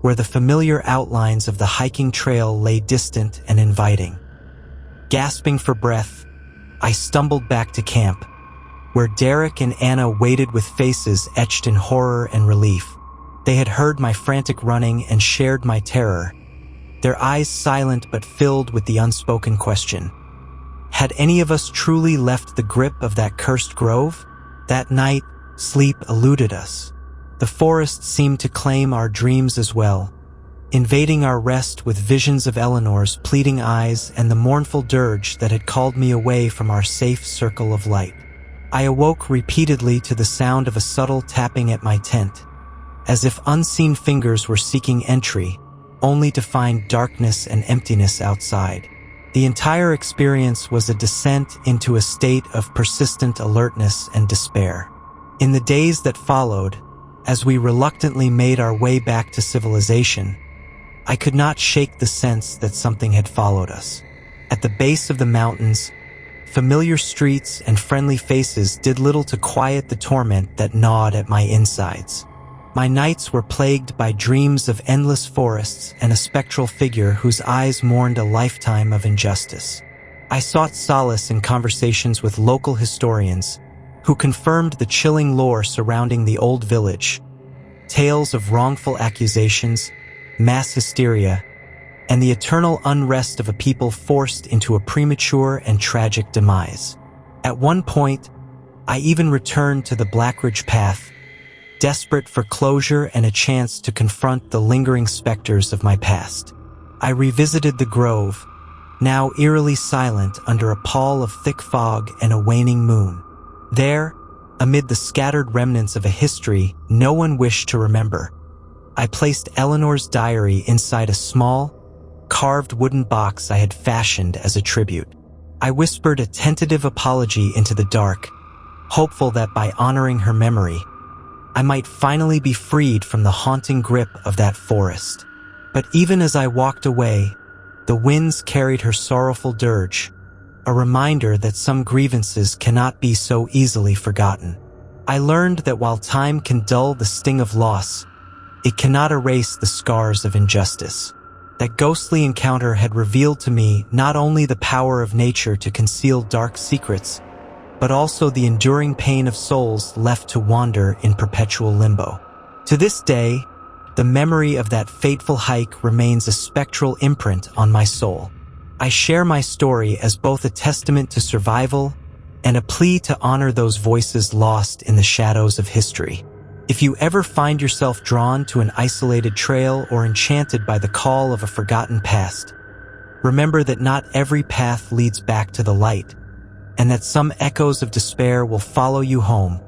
where the familiar outlines of the hiking trail lay distant and inviting. Gasping for breath, I stumbled back to camp, where Derek and Anna waited with faces etched in horror and relief. They had heard my frantic running and shared my terror, their eyes silent but filled with the unspoken question. Had any of us truly left the grip of that cursed grove? That night, sleep eluded us. The forest seemed to claim our dreams as well, invading our rest with visions of Eleanor's pleading eyes and the mournful dirge that had called me away from our safe circle of light. I awoke repeatedly to the sound of a subtle tapping at my tent, as if unseen fingers were seeking entry, only to find darkness and emptiness outside. The entire experience was a descent into a state of persistent alertness and despair. In the days that followed, as we reluctantly made our way back to civilization, I could not shake the sense that something had followed us. At the base of the mountains, familiar streets and friendly faces did little to quiet the torment that gnawed at my insides. My nights were plagued by dreams of endless forests and a spectral figure whose eyes mourned a lifetime of injustice. I sought solace in conversations with local historians who confirmed the chilling lore surrounding the old village, tales of wrongful accusations, mass hysteria, and the eternal unrest of a people forced into a premature and tragic demise. At one point, I even returned to the Blackridge Path, desperate for closure and a chance to confront the lingering specters of my past. I revisited the grove, now eerily silent under a pall of thick fog and a waning moon. There, amid the scattered remnants of a history no one wished to remember, I placed Eleanor's diary inside a small, carved wooden box I had fashioned as a tribute. I whispered a tentative apology into the dark, hopeful that by honoring her memory, I might finally be freed from the haunting grip of that forest. But even as I walked away, the winds carried her sorrowful dirge, a reminder that some grievances cannot be so easily forgotten. I learned that while time can dull the sting of loss, it cannot erase the scars of injustice. That ghostly encounter had revealed to me not only the power of nature to conceal dark secrets, but also the enduring pain of souls left to wander in perpetual limbo. To this day, the memory of that fateful hike remains a spectral imprint on my soul. I share my story as both a testament to survival and a plea to honor those voices lost in the shadows of history. If you ever find yourself drawn to an isolated trail or enchanted by the call of a forgotten past, Remember that not every path leads back to the light, and that some echoes of despair will follow you home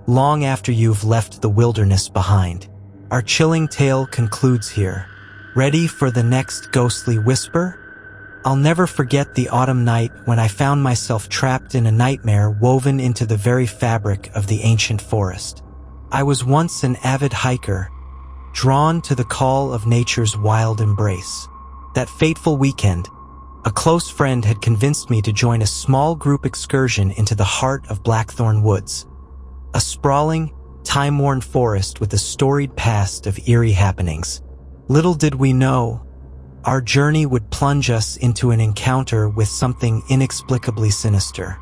long after you've left the wilderness behind. Our chilling tale concludes here. Ready for the next ghostly whisper? I'll never forget the autumn night when I found myself trapped in a nightmare woven into the very fabric of the ancient forest. I was once an avid hiker, drawn to the call of nature's wild embrace. That fateful weekend, a close friend had convinced me to join a small group excursion into the heart of Blackthorn Woods, a sprawling, time-worn forest with a storied past of eerie happenings. Little did we know, our journey would plunge us into an encounter with something inexplicably sinister.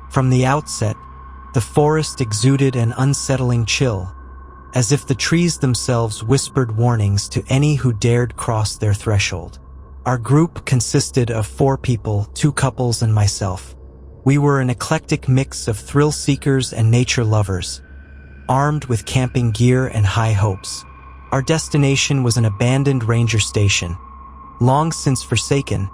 From the outset, the forest exuded an unsettling chill, as if the trees themselves whispered warnings to any who dared cross their threshold. Our group consisted of 4 people, 2 couples and myself. We were an eclectic mix of thrill seekers and nature lovers, armed with camping gear and high hopes. Our destination was an abandoned ranger station, long since forsaken,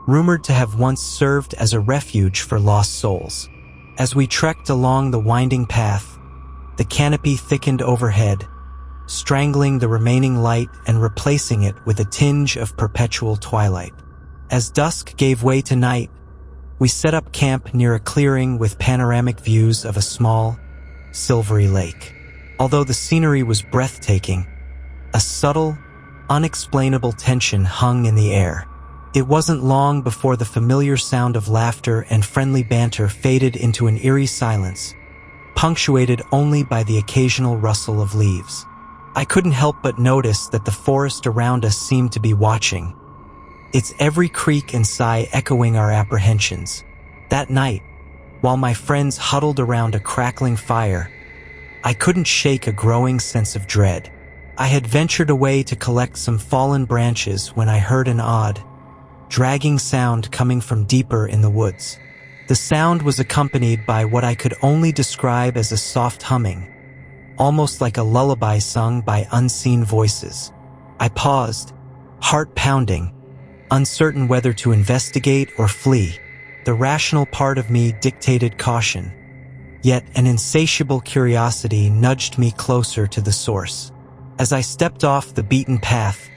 rumored to have once served as a refuge for lost souls. As we trekked along the winding path, the canopy thickened overhead, strangling the remaining light and replacing it with a tinge of perpetual twilight. As dusk gave way to night, we set up camp near a clearing with panoramic views of a small, silvery lake. Although the scenery was breathtaking, a subtle, unexplainable tension hung in the air. It wasn't long before the familiar sound of laughter and friendly banter faded into an eerie silence, punctuated only by the occasional rustle of leaves. I couldn't help but notice that the forest around us seemed to be watching, its every creak and sigh echoing our apprehensions. That night, while my friends huddled around a crackling fire, I couldn't shake a growing sense of dread. I had ventured away to collect some fallen branches when I heard an odd, dragging sound coming from deeper in the woods. The sound was accompanied by what I could only describe as a soft humming, almost like a lullaby sung by unseen voices. I paused, heart pounding, uncertain whether to investigate or flee. The rational part of me dictated caution, yet an insatiable curiosity nudged me closer to the source. As I stepped off the beaten path,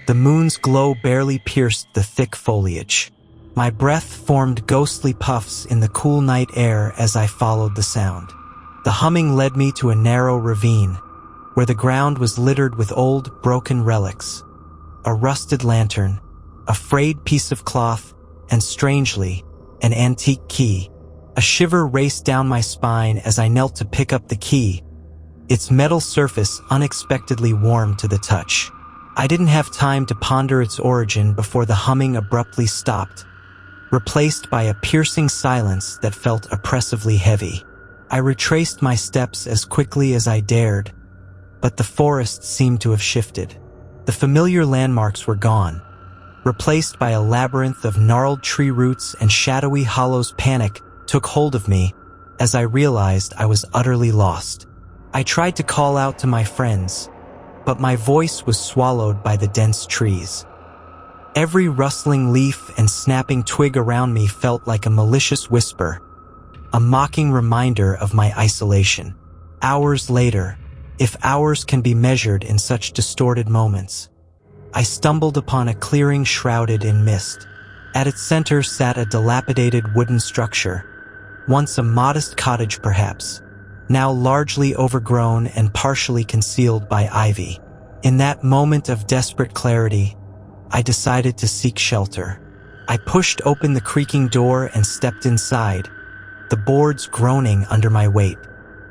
the moon's glow barely pierced the thick foliage. My breath formed ghostly puffs in the cool night air as I followed the sound. The humming led me to a narrow ravine, where the ground was littered with old, broken relics. A rusted lantern, a frayed piece of cloth, and strangely, an antique key. A shiver raced down my spine as I knelt to pick up the key, its metal surface unexpectedly warm to the touch. I didn't have time to ponder its origin before the humming abruptly stopped, replaced by a piercing silence that felt oppressively heavy. I retraced my steps as quickly as I dared, but the forest seemed to have shifted. The familiar landmarks were gone, replaced by a labyrinth of gnarled tree roots and shadowy hollows. Panic took hold of me as I realized I was utterly lost. I tried to call out to my friends, but my voice was swallowed by the dense trees. Every rustling leaf and snapping twig around me felt like a malicious whisper, a mocking reminder of my isolation. Hours later, if hours can be measured in such distorted moments, I stumbled upon a clearing shrouded in mist. At its center sat a dilapidated wooden structure, once a modest cottage perhaps, now largely overgrown and partially concealed by ivy. In that moment of desperate clarity, I decided to seek shelter. I pushed open the creaking door and stepped inside, the boards groaning under my weight.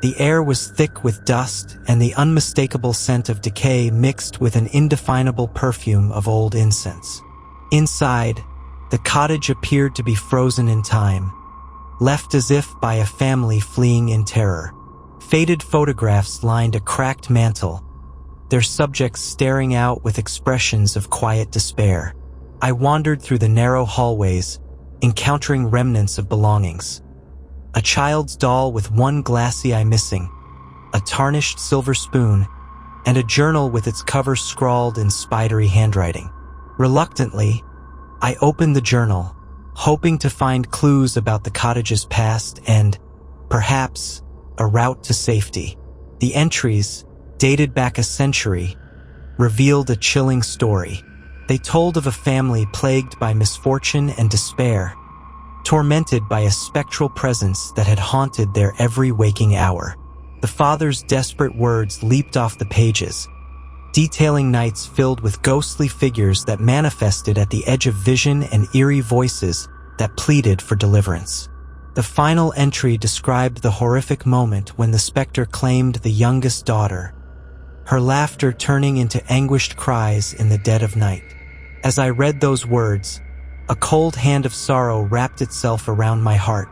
The air was thick with dust, and the unmistakable scent of decay mixed with an indefinable perfume of old incense. Inside, the cottage appeared to be frozen in time, left as if by a family fleeing in terror. Faded photographs lined a cracked mantel, their subjects staring out with expressions of quiet despair. I wandered through the narrow hallways, encountering remnants of belongings. A child's doll with one glassy eye missing, a tarnished silver spoon, and a journal with its cover scrawled in spidery handwriting. Reluctantly, I opened the journal, hoping to find clues about the cottage's past and, perhaps, a route to safety. The entries, dated back a century, revealed a chilling story. They told of a family plagued by misfortune and despair, tormented by a spectral presence that had haunted their every waking hour. The father's desperate words leaped off the pages, detailing nights filled with ghostly figures that manifested at the edge of vision and eerie voices that pleaded for deliverance. The final entry described the horrific moment when the specter claimed the youngest daughter, her laughter turning into anguished cries in the dead of night. As I read those words, a cold hand of sorrow wrapped itself around my heart,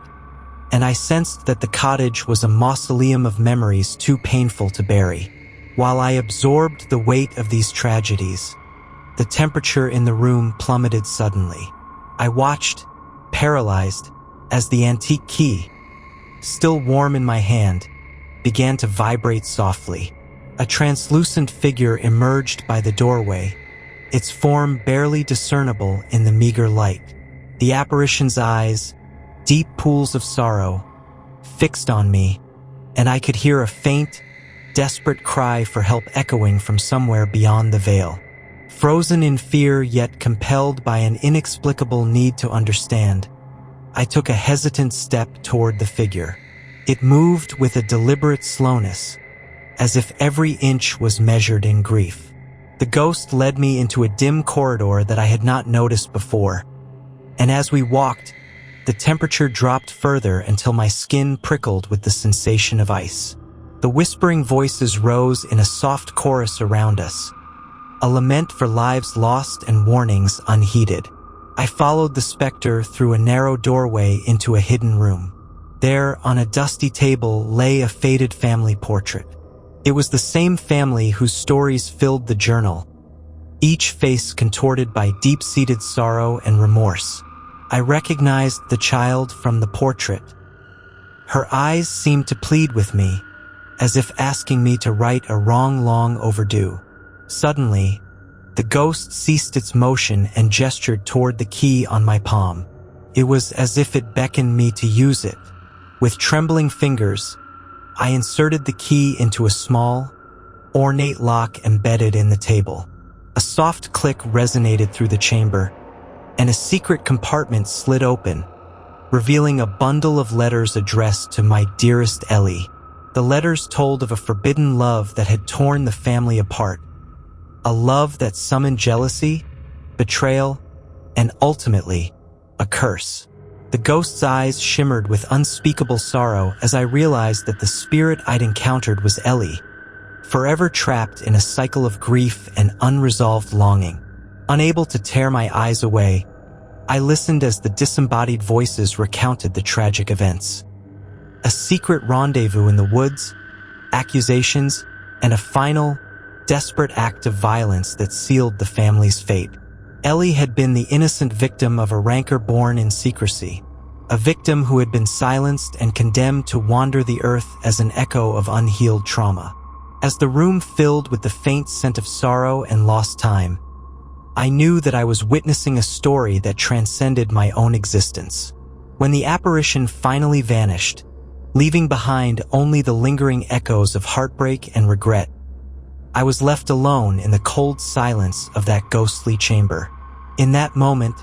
and I sensed that the cottage was a mausoleum of memories too painful to bury. While I absorbed the weight of these tragedies, the temperature in the room plummeted suddenly. I watched, paralyzed, as the antique key, still warm in my hand, began to vibrate softly. A translucent figure emerged by the doorway, its form barely discernible in the meager light. The apparition's eyes, deep pools of sorrow, fixed on me, and I could hear a faint, desperate cry for help echoing from somewhere beyond the veil. Frozen in fear yet compelled by an inexplicable need to understand, I took a hesitant step toward the figure. It moved with a deliberate slowness, as if every inch was measured in grief. The ghost led me into a dim corridor that I had not noticed before, and as we walked, the temperature dropped further until my skin prickled with the sensation of ice. The whispering voices rose in a soft chorus around us, a lament for lives lost and warnings unheeded. I followed the specter through a narrow doorway into a hidden room. There, on a dusty table, lay a faded family portrait. It was the same family whose stories filled the journal, each face contorted by deep-seated sorrow and remorse. I recognized the child from the portrait. Her eyes seemed to plead with me, as if asking me to right a wrong long overdue. Suddenly, the ghost ceased its motion and gestured toward the key on my palm. It was as if it beckoned me to use it. With trembling fingers, I inserted the key into a small, ornate lock embedded in the table. A soft click resonated through the chamber, and a secret compartment slid open, revealing a bundle of letters addressed to my dearest Ellie. The letters told of a forbidden love that had torn the family apart, a love that summoned jealousy, betrayal, and ultimately, a curse. The ghost's eyes shimmered with unspeakable sorrow as I realized that the spirit I'd encountered was Ellie, forever trapped in a cycle of grief and unresolved longing. Unable to tear my eyes away, I listened as the disembodied voices recounted the tragic events. A secret rendezvous in the woods, accusations, and a final, desperate act of violence that sealed the family's fate. Ellie had been the innocent victim of a rancor born in secrecy, a victim who had been silenced and condemned to wander the earth as an echo of unhealed trauma. As the room filled with the faint scent of sorrow and lost time, I knew that I was witnessing a story that transcended my own existence. When the apparition finally vanished, leaving behind only the lingering echoes of heartbreak and regret, I was left alone in the cold silence of that ghostly chamber. In that moment,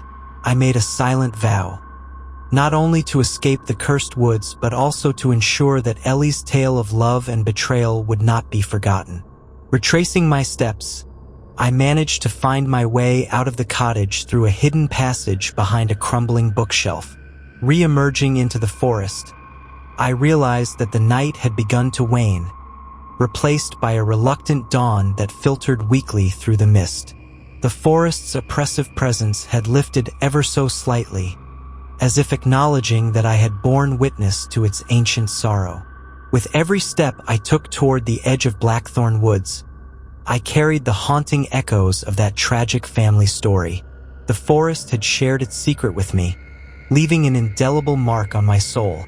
I made a silent vow, not only to escape the cursed woods, but also to ensure that Ellie's tale of love and betrayal would not be forgotten. Retracing my steps, I managed to find my way out of the cottage through a hidden passage behind a crumbling bookshelf. Re-emerging into the forest, I realized that the night had begun to wane, replaced by a reluctant dawn that filtered weakly through the mist. The forest's oppressive presence had lifted ever so slightly, as if acknowledging that I had borne witness to its ancient sorrow. With every step I took toward the edge of Blackthorn Woods, I carried the haunting echoes of that tragic family story. The forest had shared its secret with me, leaving an indelible mark on my soul,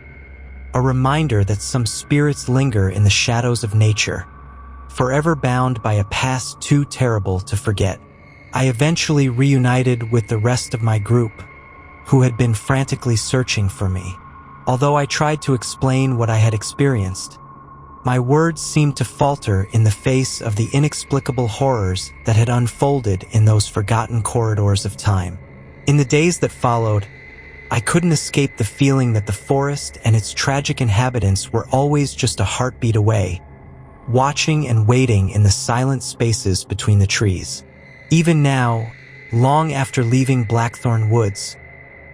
a reminder that some spirits linger in the shadows of nature, forever bound by a past too terrible to forget. I eventually reunited with the rest of my group, who had been frantically searching for me. Although I tried to explain what I had experienced, my words seemed to falter in the face of the inexplicable horrors that had unfolded in those forgotten corridors of time. In the days that followed, I couldn't escape the feeling that the forest and its tragic inhabitants were always just a heartbeat away, watching and waiting in the silent spaces between the trees. Even now, long after leaving Blackthorn Woods,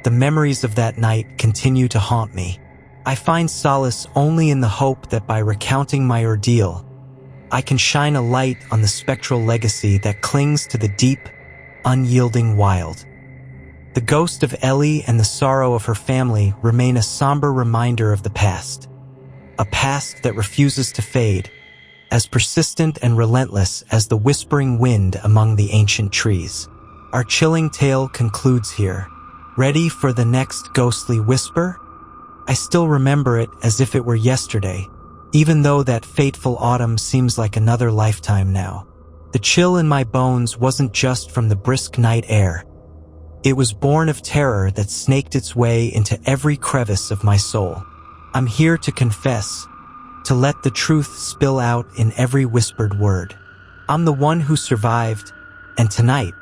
the memories of that night continue to haunt me. I find solace only in the hope that by recounting my ordeal, I can shine a light on the spectral legacy that clings to the deep, unyielding wild. The ghost of Ellie and the sorrow of her family remain a somber reminder of the past, a past that refuses to fade, as persistent and relentless as the whispering wind among the ancient trees. Our chilling tale concludes here. Ready for the next ghostly whisper? I still remember it as if it were yesterday, even though that fateful autumn seems like another lifetime now. The chill in my bones wasn't just from the brisk night air. It was born of terror that snaked its way into every crevice of my soul. I'm here to confess, to let the truth spill out in every whispered word. I'm the one who survived, and tonight,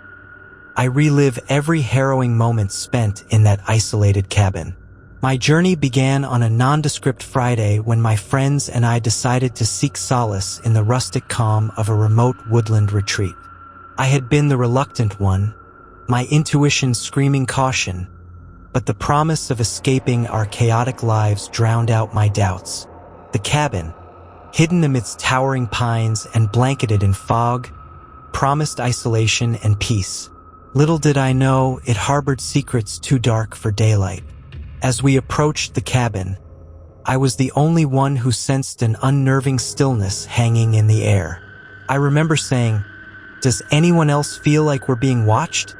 I relive every harrowing moment spent in that isolated cabin. My journey began on a nondescript Friday when my friends and I decided to seek solace in the rustic calm of a remote woodland retreat. I had been the reluctant one, my intuition screaming caution, but the promise of escaping our chaotic lives drowned out my doubts. The cabin, hidden amidst towering pines and blanketed in fog, promised isolation and peace. Little did I know it harbored secrets too dark for daylight. As we approached the cabin, I was the only one who sensed an unnerving stillness hanging in the air. I remember saying, "Does anyone else feel like we're being watched?"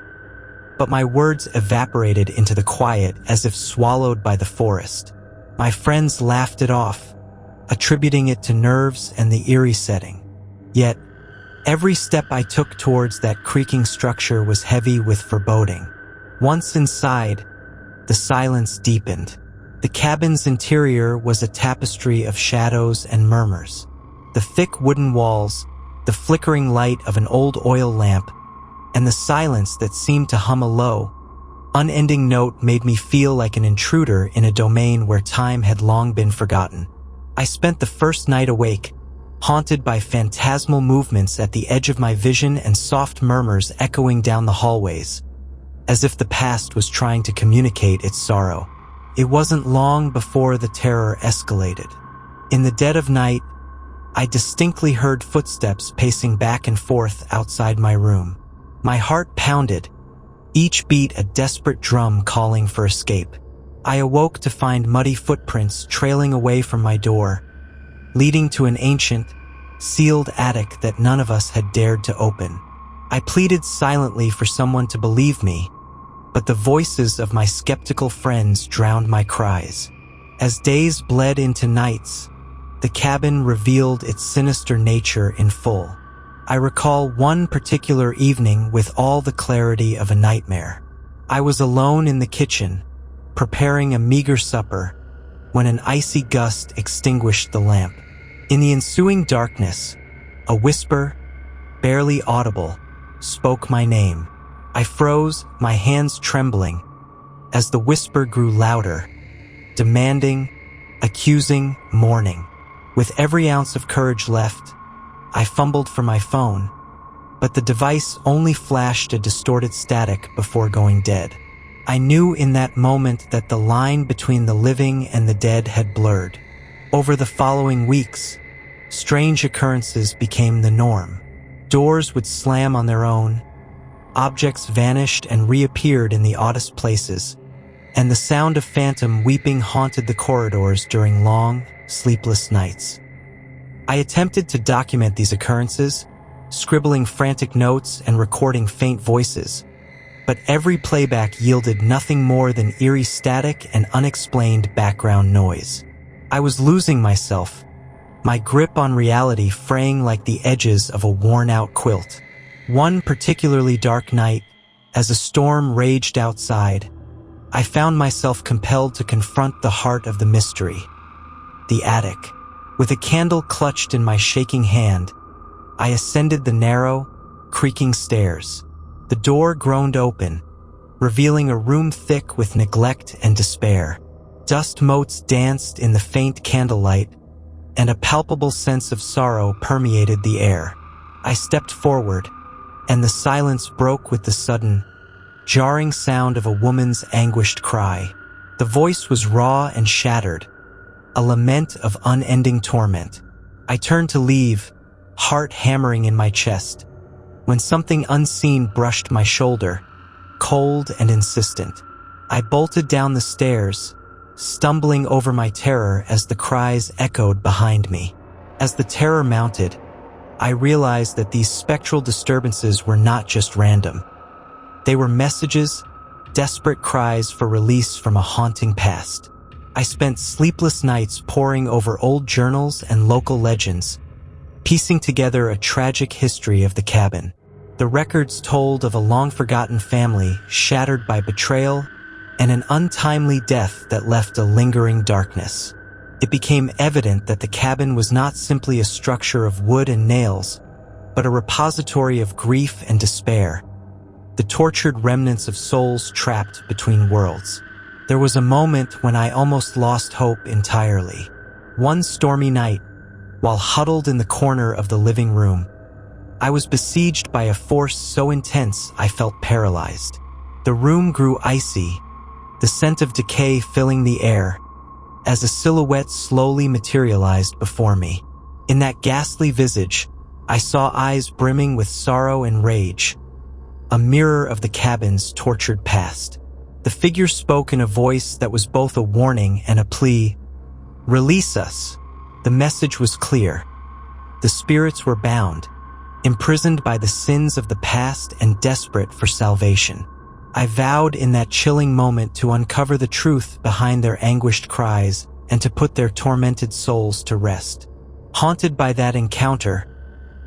But my words evaporated into the quiet as if swallowed by the forest. My friends laughed it off, attributing it to nerves and the eerie setting. Yet, every step I took towards that creaking structure was heavy with foreboding. Once inside, the silence deepened. The cabin's interior was a tapestry of shadows and murmurs. The thick wooden walls, the flickering light of an old oil lamp, and the silence that seemed to hum a low, unending note made me feel like an intruder in a domain where time had long been forgotten. I spent the first night awake, haunted by phantasmal movements at the edge of my vision and soft murmurs echoing down the hallways, as if the past was trying to communicate its sorrow. It wasn't long before the terror escalated. In the dead of night, I distinctly heard footsteps pacing back and forth outside my room. My heart pounded, each beat a desperate drum calling for escape. I awoke to find muddy footprints trailing away from my door, leading to an ancient, sealed attic that none of us had dared to open. I pleaded silently for someone to believe me, but the voices of my skeptical friends drowned my cries. As days bled into nights, the cabin revealed its sinister nature in full. I recall one particular evening with all the clarity of a nightmare. I was alone in the kitchen, preparing a meager supper, when an icy gust extinguished the lamp. In the ensuing darkness, a whisper, barely audible, spoke my name. I froze, my hands trembling, as the whisper grew louder, demanding, accusing, mourning. With every ounce of courage left, I fumbled for my phone, but the device only flashed a distorted static before going dead. I knew in that moment that the line between the living and the dead had blurred. Over the following weeks, strange occurrences became the norm. Doors would slam on their own, objects vanished and reappeared in the oddest places, and the sound of phantom weeping haunted the corridors during long, sleepless nights. I attempted to document these occurrences, scribbling frantic notes and recording faint voices, but every playback yielded nothing more than eerie static and unexplained background noise. I was losing myself, my grip on reality fraying like the edges of a worn-out quilt. One particularly dark night, as a storm raged outside, I found myself compelled to confront the heart of the mystery, the attic. With a candle clutched in my shaking hand, I ascended the narrow, creaking stairs. The door groaned open, revealing a room thick with neglect and despair. Dust motes danced in the faint candlelight, and a palpable sense of sorrow permeated the air. I stepped forward, and the silence broke with the sudden, jarring sound of a woman's anguished cry. The voice was raw and shattered, a lament of unending torment. I turned to leave, heart hammering in my chest, when something unseen brushed my shoulder, cold and insistent. I bolted down the stairs, stumbling over my terror as the cries echoed behind me. As the terror mounted, I realized that these spectral disturbances were not just random. They were messages, desperate cries for release from a haunting past. I spent sleepless nights poring over old journals and local legends, piecing together a tragic history of the cabin. The records told of a long-forgotten family shattered by betrayal and an untimely death that left a lingering darkness. It became evident that the cabin was not simply a structure of wood and nails, but a repository of grief and despair, the tortured remnants of souls trapped between worlds. There was a moment when I almost lost hope entirely. One stormy night, while huddled in the corner of the living room, I was besieged by a force so intense I felt paralyzed. The room grew icy, the scent of decay filling the air, as a silhouette slowly materialized before me. In that ghastly visage, I saw eyes brimming with sorrow and rage, a mirror of the cabin's tortured past. The figure spoke in a voice that was both a warning and a plea. "Release us." The message was clear. The spirits were bound, imprisoned by the sins of the past and desperate for salvation. I vowed in that chilling moment to uncover the truth behind their anguished cries and to put their tormented souls to rest. Haunted by that encounter,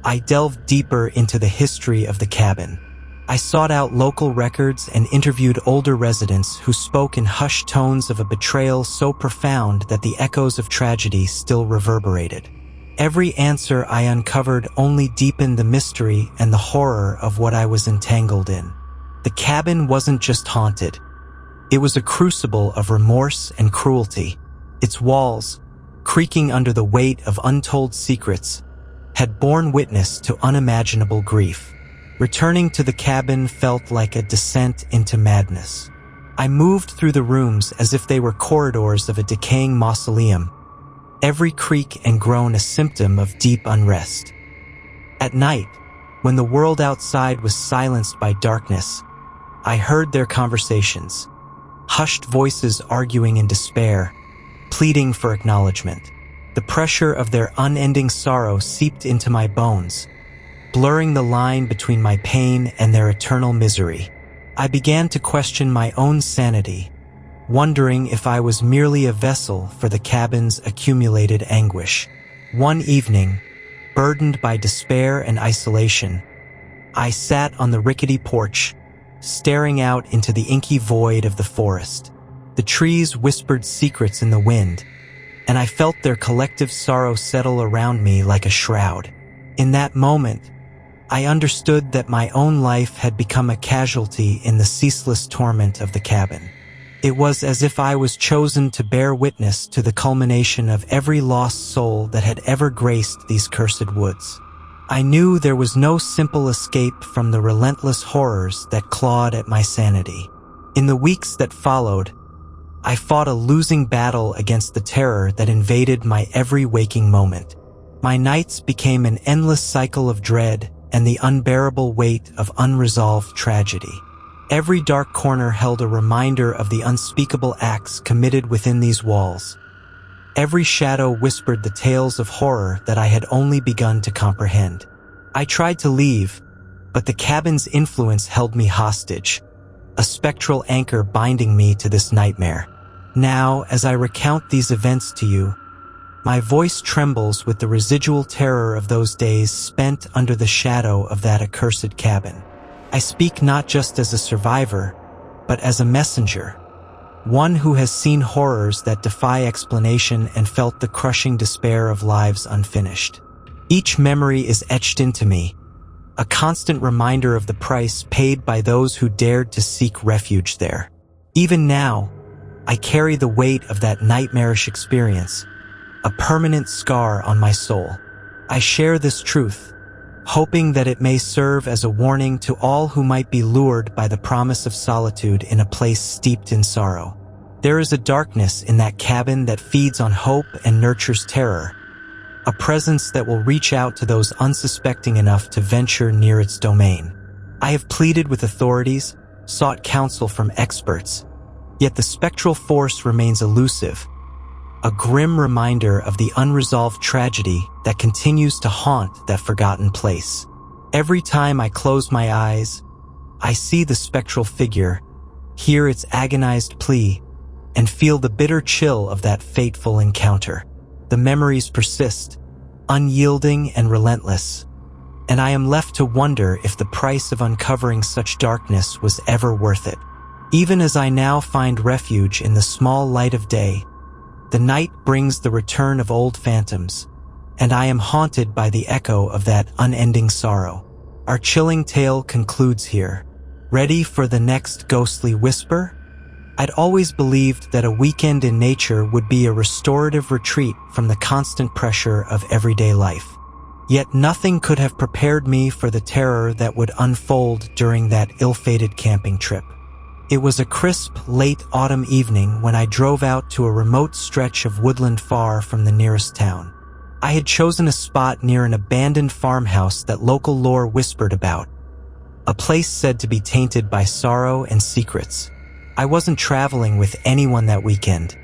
I delved deeper into the history of the cabin. I sought out local records and interviewed older residents who spoke in hushed tones of a betrayal so profound that the echoes of tragedy still reverberated. Every answer I uncovered only deepened the mystery and the horror of what I was entangled in. The cabin wasn't just haunted. It was a crucible of remorse and cruelty. Its walls, creaking under the weight of untold secrets, had borne witness to unimaginable grief. Returning to the cabin felt like a descent into madness. I moved through the rooms as if they were corridors of a decaying mausoleum, every creak and groan a symptom of deep unrest. At night, when the world outside was silenced by darkness, I heard their conversations, hushed voices arguing in despair, pleading for acknowledgement. The pressure of their unending sorrow seeped into my bones, blurring the line between my pain and their eternal misery. I began to question my own sanity, wondering if I was merely a vessel for the cabin's accumulated anguish. One evening, burdened by despair and isolation, I sat on the rickety porch, staring out into the inky void of the forest. The trees whispered secrets in the wind, and I felt their collective sorrow settle around me like a shroud. In that moment, I understood that my own life had become a casualty in the ceaseless torment of the cabin. It was as if I was chosen to bear witness to the culmination of every lost soul that had ever graced these cursed woods. I knew there was no simple escape from the relentless horrors that clawed at my sanity. In the weeks that followed, I fought a losing battle against the terror that invaded my every waking moment. My nights became an endless cycle of dread and the unbearable weight of unresolved tragedy. Every dark corner held a reminder of the unspeakable acts committed within these walls. Every shadow whispered the tales of horror that I had only begun to comprehend. I tried to leave, but the cabin's influence held me hostage, a spectral anchor binding me to this nightmare. Now, as I recount these events to you, My voice trembles with the residual terror of those days spent under the shadow of that accursed cabin. I speak not just as a survivor, but as a messenger, one who has seen horrors that defy explanation and felt the crushing despair of lives unfinished. Each memory is etched into me, a constant reminder of the price paid by those who dared to seek refuge there. Even now, I carry the weight of that nightmarish experience, a permanent scar on my soul. I share this truth, hoping that it may serve as a warning to all who might be lured by the promise of solitude in a place steeped in sorrow. There is a darkness in that cabin that feeds on hope and nurtures terror, a presence that will reach out to those unsuspecting enough to venture near its domain. I have pleaded with authorities, sought counsel from experts, yet the spectral force remains elusive, a grim reminder of the unresolved tragedy that continues to haunt that forgotten place. Every time I close my eyes, I see the spectral figure, hear its agonized plea, and feel the bitter chill of that fateful encounter. The memories persist, unyielding and relentless, and I am left to wonder if the price of uncovering such darkness was ever worth it. Even as I now find refuge in the small light of day, the night brings the return of old phantoms, and I am haunted by the echo of that unending sorrow. Our chilling tale concludes here. Ready for the next ghostly whisper? I'd always believed that a weekend in nature would be a restorative retreat from the constant pressure of everyday life. Yet nothing could have prepared me for the terror that would unfold during that ill-fated camping trip. It was a crisp, late autumn evening when I drove out to a remote stretch of woodland far from the nearest town. I had chosen a spot near an abandoned farmhouse that local lore whispered about, a place said to be tainted by sorrow and secrets. I wasn't traveling with anyone that weekend.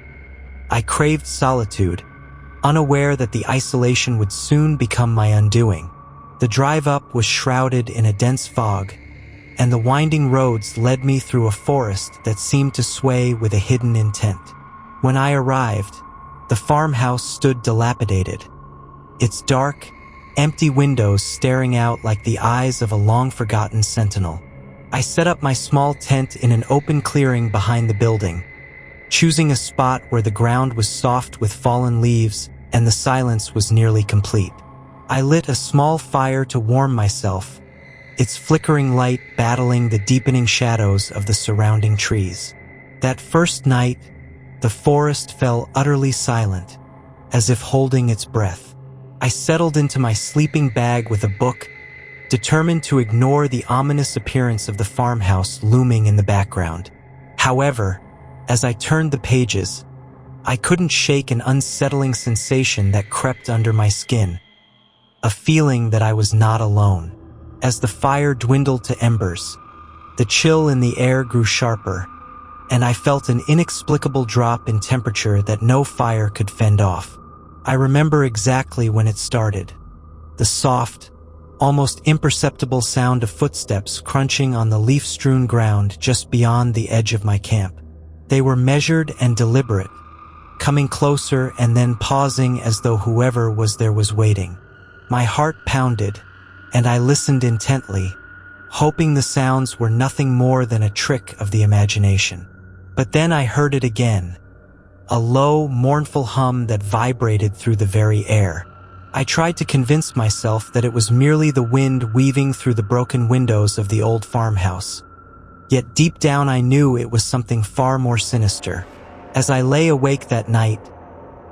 I craved solitude, unaware that the isolation would soon become my undoing. The drive up was shrouded in a dense fog, and the winding roads led me through a forest that seemed to sway with a hidden intent. When I arrived, the farmhouse stood dilapidated, its dark, empty windows staring out like the eyes of a long-forgotten sentinel. I set up my small tent in an open clearing behind the building, choosing a spot where the ground was soft with fallen leaves and the silence was nearly complete. I lit a small fire to warm myself, its flickering light battling the deepening shadows of the surrounding trees. That first night, the forest fell utterly silent, as if holding its breath. I settled into my sleeping bag with a book, determined to ignore the ominous appearance of the farmhouse looming in the background. However, as I turned the pages, I couldn't shake an unsettling sensation that crept under my skin, a feeling that I was not alone. As the fire dwindled to embers, the chill in the air grew sharper, and I felt an inexplicable drop in temperature that no fire could fend off. I remember exactly when it started. The soft, almost imperceptible sound of footsteps crunching on the leaf-strewn ground just beyond the edge of my camp. They were measured and deliberate, coming closer and then pausing as though whoever was there was waiting. My heart pounded, and I listened intently, hoping the sounds were nothing more than a trick of the imagination. But then I heard it again, a low, mournful hum that vibrated through the very air. I tried to convince myself that it was merely the wind weaving through the broken windows of the old farmhouse. Yet deep down I knew it was something far more sinister. As I lay awake that night,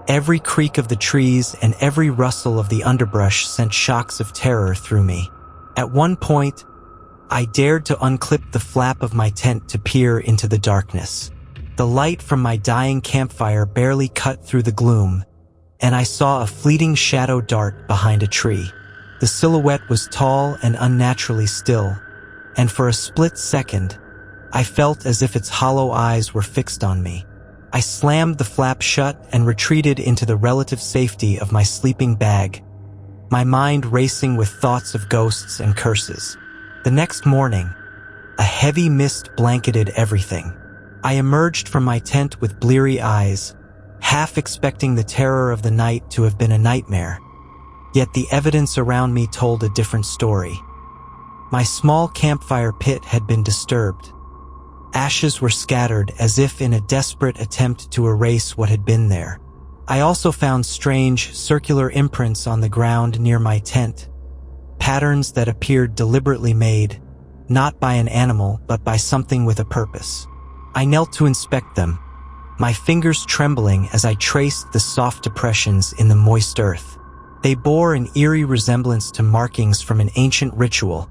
every creak of the trees and every rustle of the underbrush sent shocks of terror through me. At one point, I dared to unclip the flap of my tent to peer into the darkness. The light from my dying campfire barely cut through the gloom, and I saw a fleeting shadow dart behind a tree. The silhouette was tall and unnaturally still, and for a split second, I felt as if its hollow eyes were fixed on me. I slammed the flap shut and retreated into the relative safety of my sleeping bag, my mind racing with thoughts of ghosts and curses. The next morning, a heavy mist blanketed everything. I emerged from my tent with bleary eyes, half expecting the terror of the night to have been a nightmare. Yet the evidence around me told a different story. My small campfire pit had been disturbed. Ashes were scattered as if in a desperate attempt to erase what had been there. I also found strange, circular imprints on the ground near my tent, patterns that appeared deliberately made, not by an animal but by something with a purpose. I knelt to inspect them, my fingers trembling as I traced the soft depressions in the moist earth. They bore an eerie resemblance to markings from an ancient ritual,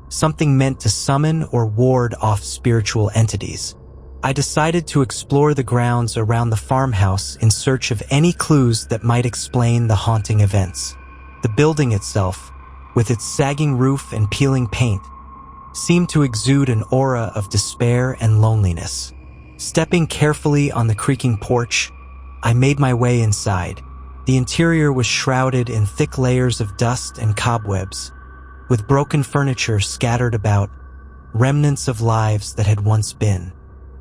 something meant to summon or ward off spiritual entities. I decided to explore the grounds around the farmhouse in search of any clues that might explain the haunting events. The building itself, with its sagging roof and peeling paint, seemed to exude an aura of despair and loneliness. Stepping carefully on the creaking porch, I made my way inside. The interior was shrouded in thick layers of dust and cobwebs, with broken furniture scattered about, remnants of lives that had once been.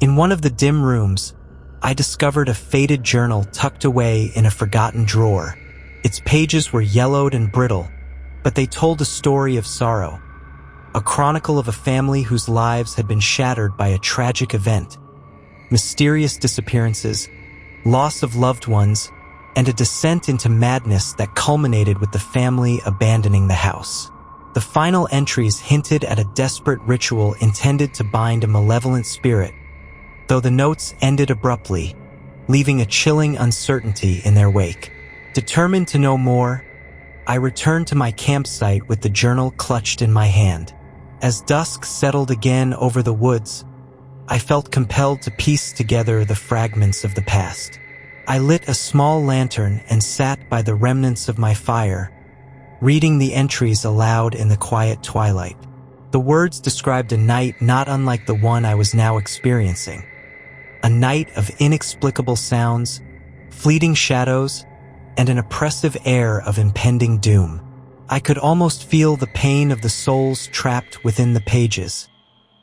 In one of the dim rooms, I discovered a faded journal tucked away in a forgotten drawer. Its pages were yellowed and brittle, but they told a story of sorrow, a chronicle of a family whose lives had been shattered by a tragic event, mysterious disappearances, loss of loved ones, and a descent into madness that culminated with the family abandoning the house. The final entries hinted at a desperate ritual intended to bind a malevolent spirit, though the notes ended abruptly, leaving a chilling uncertainty in their wake. Determined to know more, I returned to my campsite with the journal clutched in my hand. As dusk settled again over the woods, I felt compelled to piece together the fragments of the past. I lit a small lantern and sat by the remnants of my fire, reading the entries aloud in the quiet twilight. The words described a night not unlike the one I was now experiencing. A night of inexplicable sounds, fleeting shadows, and an oppressive air of impending doom. I could almost feel the pain of the souls trapped within the pages,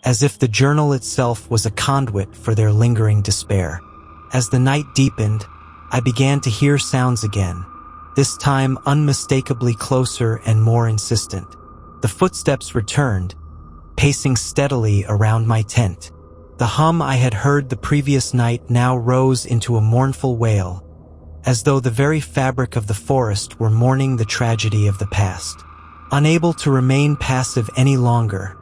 as if the journal itself was a conduit for their lingering despair. As the night deepened, I began to hear sounds again, this time unmistakably closer and more insistent. The footsteps returned, pacing steadily around my tent. The hum I had heard the previous night now rose into a mournful wail, as though the very fabric of the forest were mourning the tragedy of the past. Unable to remain passive any longer,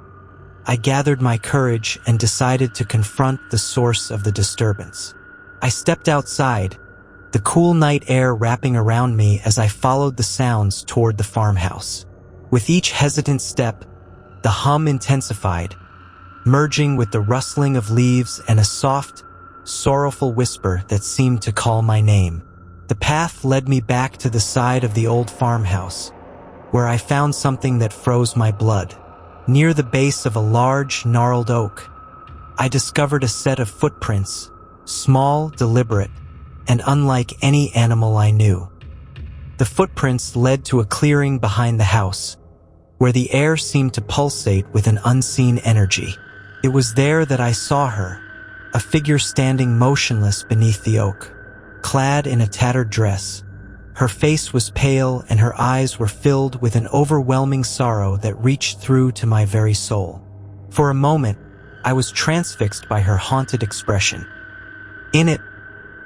I gathered my courage and decided to confront the source of the disturbance. I stepped outside, the cool night air wrapping around me as I followed the sounds toward the farmhouse. With each hesitant step, the hum intensified, merging with the rustling of leaves and a soft, sorrowful whisper that seemed to call my name. The path led me back to the side of the old farmhouse, where I found something that froze my blood. Near the base of a large, gnarled oak, I discovered a set of footprints, small, deliberate, and unlike any animal I knew. The footprints led to a clearing behind the house, where the air seemed to pulsate with an unseen energy. It was there that I saw her, a figure standing motionless beneath the oak, clad in a tattered dress. Her face was pale and her eyes were filled with an overwhelming sorrow that reached through to my very soul. For a moment, I was transfixed by her haunted expression. In it,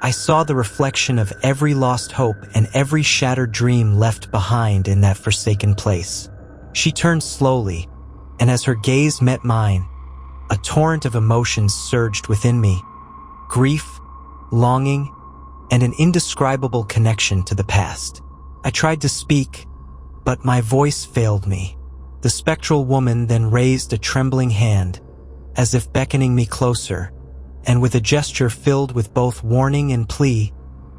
I saw the reflection of every lost hope and every shattered dream left behind in that forsaken place. She turned slowly, and as her gaze met mine, a torrent of emotions surged within me: grief, longing, and an indescribable connection to the past. I tried to speak, but my voice failed me. The spectral woman then raised a trembling hand, as if beckoning me closer, and with a gesture filled with both warning and plea,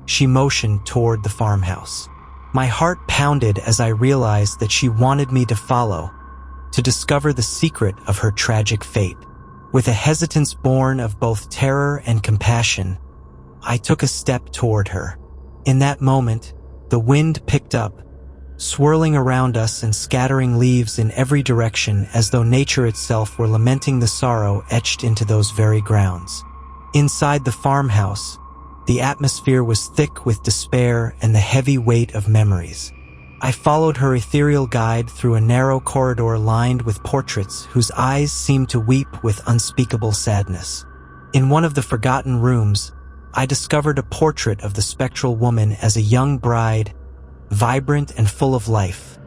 she motioned toward the farmhouse. My heart pounded as I realized that she wanted me to follow, to discover the secret of her tragic fate. With a hesitance born of both terror and compassion, I took a step toward her. In that moment, the wind picked up, swirling around us and scattering leaves in every direction as though nature itself were lamenting the sorrow etched into those very grounds. Inside the farmhouse, The atmosphere was thick with despair and the heavy weight of memories. I followed her ethereal guide through a narrow corridor lined with portraits whose eyes seemed to weep with unspeakable sadness. In one of the forgotten rooms, I discovered a portrait of the spectral woman as a young bride, vibrant and full of life,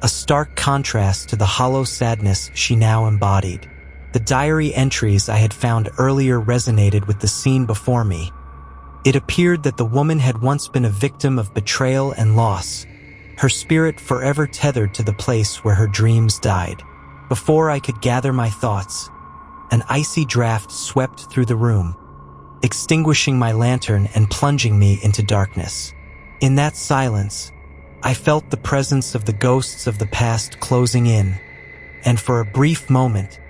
a stark contrast to the hollow sadness she now embodied. The diary entries I had found earlier resonated with the scene before me. It appeared that the woman had once been a victim of betrayal and loss, her spirit forever tethered to the place where her dreams died. Before I could gather my thoughts, an icy draft swept through the room, extinguishing my lantern and plunging me into darkness. In that silence, I felt the presence of the ghosts of the past closing in, and for a brief moment,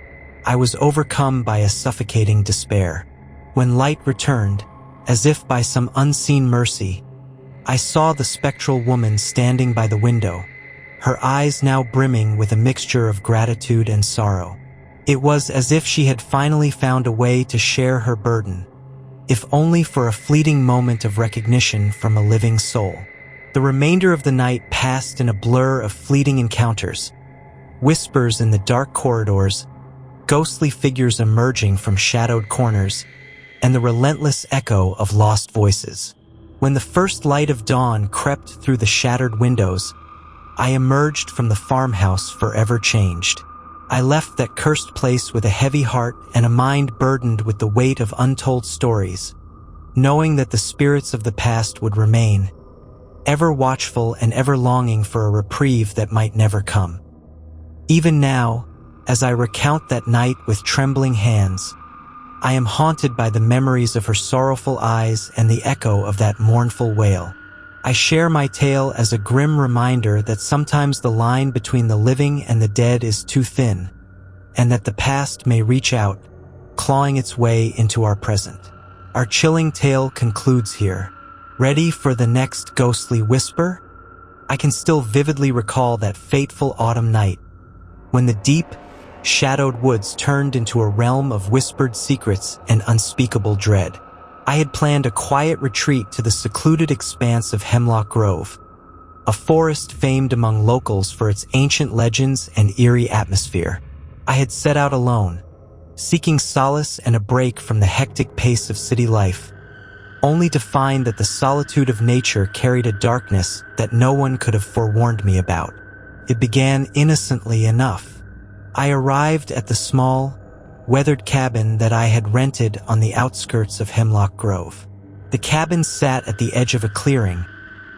I was overcome by a suffocating despair. When light returned, as if by some unseen mercy, I saw the spectral woman standing by the window, her eyes now brimming with a mixture of gratitude and sorrow. It was as if she had finally found a way to share her burden, if only for a fleeting moment of recognition from a living soul. The remainder of the night passed in a blur of fleeting encounters, whispers in the dark corridors, ghostly figures emerging from shadowed corners, and the relentless echo of lost voices. When the first light of dawn crept through the shattered windows, I emerged from the farmhouse forever changed. I left that cursed place with a heavy heart and a mind burdened with the weight of untold stories, knowing that the spirits of the past would remain, ever watchful and ever longing for a reprieve that might never come. Even now, as I recount that night with trembling hands, I am haunted by the memories of her sorrowful eyes and the echo of that mournful wail. I share my tale as a grim reminder that sometimes the line between the living and the dead is too thin, and that the past may reach out, clawing its way into our present. Our chilling tale concludes here. Ready for the next ghostly whisper? I can still vividly recall that fateful autumn night, when the deep, shadowed woods turned into a realm of whispered secrets and unspeakable dread. I had planned a quiet retreat to the secluded expanse of Hemlock Grove, a forest famed among locals for its ancient legends and eerie atmosphere. I had set out alone, seeking solace and a break from the hectic pace of city life, only to find that the solitude of nature carried a darkness that no one could have forewarned me about. It began innocently enough. I arrived at the small, weathered cabin that I had rented on the outskirts of Hemlock Grove. The cabin sat at the edge of a clearing,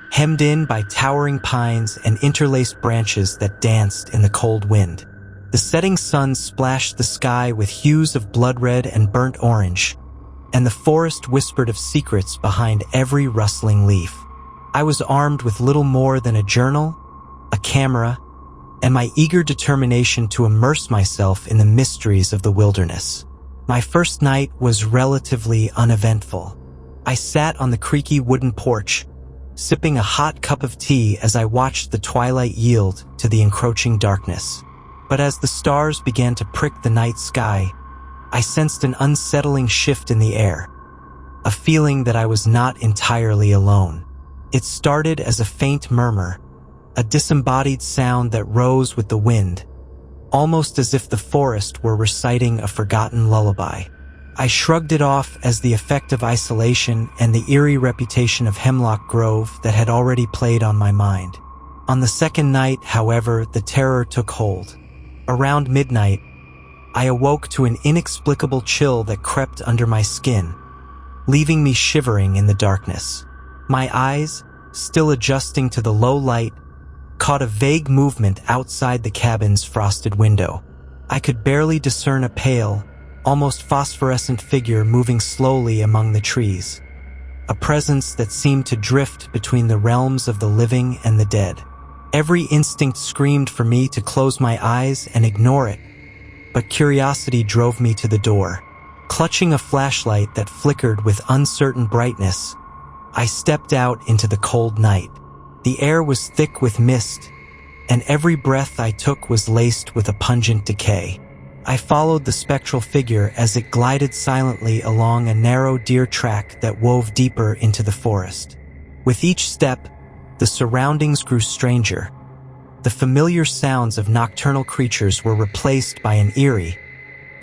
hemmed in by towering pines and interlaced branches that danced in the cold wind. The setting sun splashed the sky with hues of blood red and burnt orange, and the forest whispered of secrets behind every rustling leaf. I was armed with little more than a journal, a camera, and my eager determination to immerse myself in the mysteries of the wilderness. My first night was relatively uneventful. I sat on the creaky wooden porch, sipping a hot cup of tea as I watched the twilight yield to the encroaching darkness. But as the stars began to prick the night sky, I sensed an unsettling shift in the air, a feeling that I was not entirely alone. It started as a faint murmur, a disembodied sound that rose with the wind, almost as if the forest were reciting a forgotten lullaby. I shrugged it off as the effect of isolation and the eerie reputation of Hemlock Grove that had already played on my mind. On the second night, however, the terror took hold. Around midnight, I awoke to an inexplicable chill that crept under my skin, leaving me shivering in the darkness. My eyes, still adjusting to the low light, caught a vague movement outside the cabin's frosted window. I could barely discern a pale, almost phosphorescent figure moving slowly among the trees, a presence that seemed to drift between the realms of the living and the dead. Every instinct screamed for me to close my eyes and ignore it, but curiosity drove me to the door. Clutching a flashlight that flickered with uncertain brightness, I stepped out into the cold night. The air was thick with mist, and every breath I took was laced with a pungent decay. I followed the spectral figure as it glided silently along a narrow deer track that wove deeper into the forest. With each step, the surroundings grew stranger. The familiar sounds of nocturnal creatures were replaced by an eerie,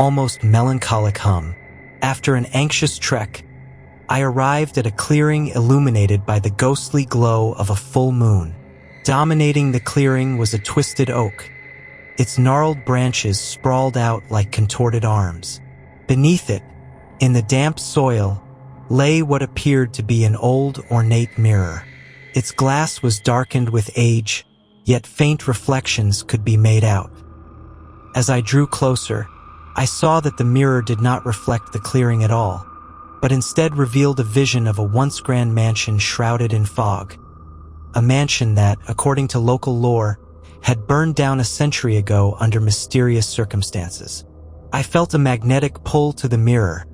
almost melancholic hum. After an anxious trek, I arrived at a clearing illuminated by the ghostly glow of a full moon. Dominating the clearing was a twisted oak. Its gnarled branches sprawled out like contorted arms. Beneath it, in the damp soil, lay what appeared to be an old, ornate mirror. Its glass was darkened with age, yet faint reflections could be made out. As I drew closer, I saw that the mirror did not reflect the clearing at all, but instead revealed a vision of a once grand mansion shrouded in fog. A mansion that, according to local lore, had burned down a century ago under mysterious circumstances. I felt a magnetic pull to the mirror,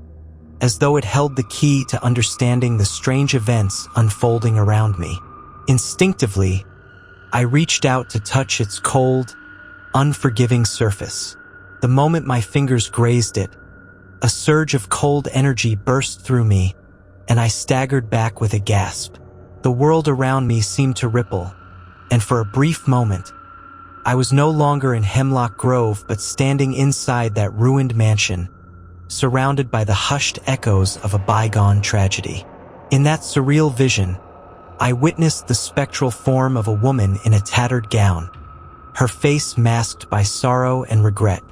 as though it held the key to understanding the strange events unfolding around me. Instinctively, I reached out to touch its cold, unforgiving surface. The moment my fingers grazed it, a surge of cold energy burst through me, and I staggered back with a gasp. The world around me seemed to ripple, and for a brief moment, I was no longer in Hemlock Grove but standing inside that ruined mansion, surrounded by the hushed echoes of a bygone tragedy. In that surreal vision, I witnessed the spectral form of a woman in a tattered gown, her face masked by sorrow and regret.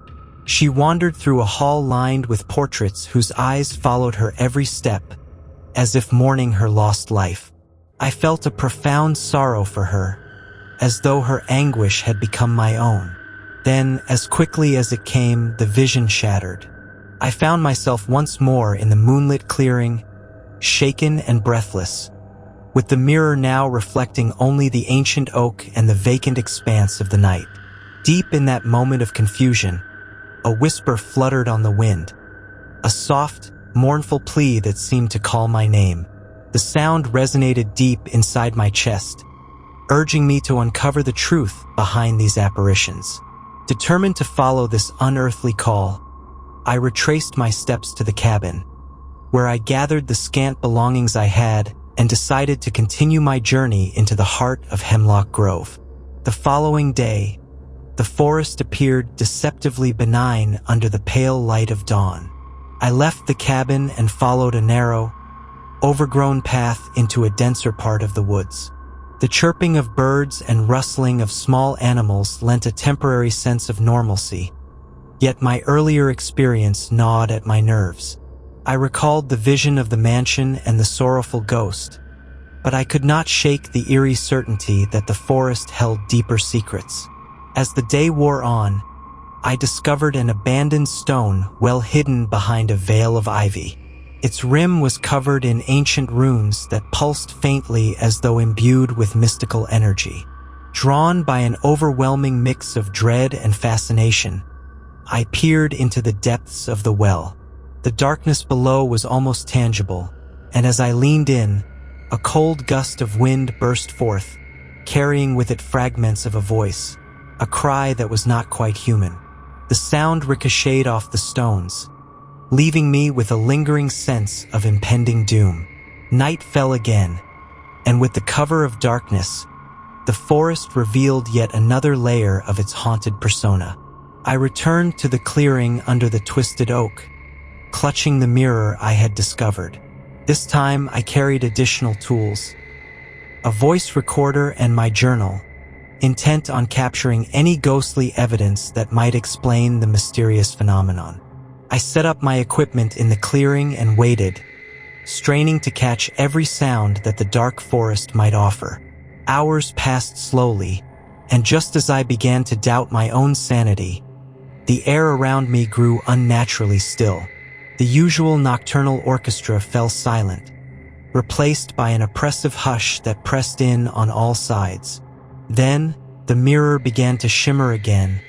She wandered through a hall lined with portraits whose eyes followed her every step, as if mourning her lost life. I felt a profound sorrow for her, as though her anguish had become my own. Then, as quickly as it came, the vision shattered. I found myself once more in the moonlit clearing, shaken and breathless, with the mirror now reflecting only the ancient oak and the vacant expanse of the night. Deep in that moment of confusion, a whisper fluttered on the wind, a soft, mournful plea that seemed to call my name. The sound resonated deep inside my chest, urging me to uncover the truth behind these apparitions. Determined to follow this unearthly call, I retraced my steps to the cabin, where I gathered the scant belongings I had and decided to continue my journey into the heart of Hemlock Grove. The following day, the forest appeared deceptively benign under the pale light of dawn. I left the cabin and followed a narrow, overgrown path into a denser part of the woods. The chirping of birds and rustling of small animals lent a temporary sense of normalcy, yet my earlier experience gnawed at my nerves. I recalled the vision of the mansion and the sorrowful ghost, but I could not shake the eerie certainty that the forest held deeper secrets. As the day wore on, I discovered an abandoned stone well hidden behind a veil of ivy. Its rim was covered in ancient runes that pulsed faintly as though imbued with mystical energy. Drawn by an overwhelming mix of dread and fascination, I peered into the depths of the well. The darkness below was almost tangible, and as I leaned in, a cold gust of wind burst forth, carrying with it fragments of a voice, a cry that was not quite human. The sound ricocheted off the stones, leaving me with a lingering sense of impending doom. Night fell again, and with the cover of darkness, the forest revealed yet another layer of its haunted persona. I returned to the clearing under the twisted oak, clutching the mirror I had discovered. This time I carried additional tools, a voice recorder and my journal, intent on capturing any ghostly evidence that might explain the mysterious phenomenon. I set up my equipment in the clearing and waited, straining to catch every sound that the dark forest might offer. Hours passed slowly, and just as I began to doubt my own sanity, the air around me grew unnaturally still. The usual nocturnal orchestra fell silent, replaced by an oppressive hush that pressed in on all sides. Then, the mirror began to shimmer again,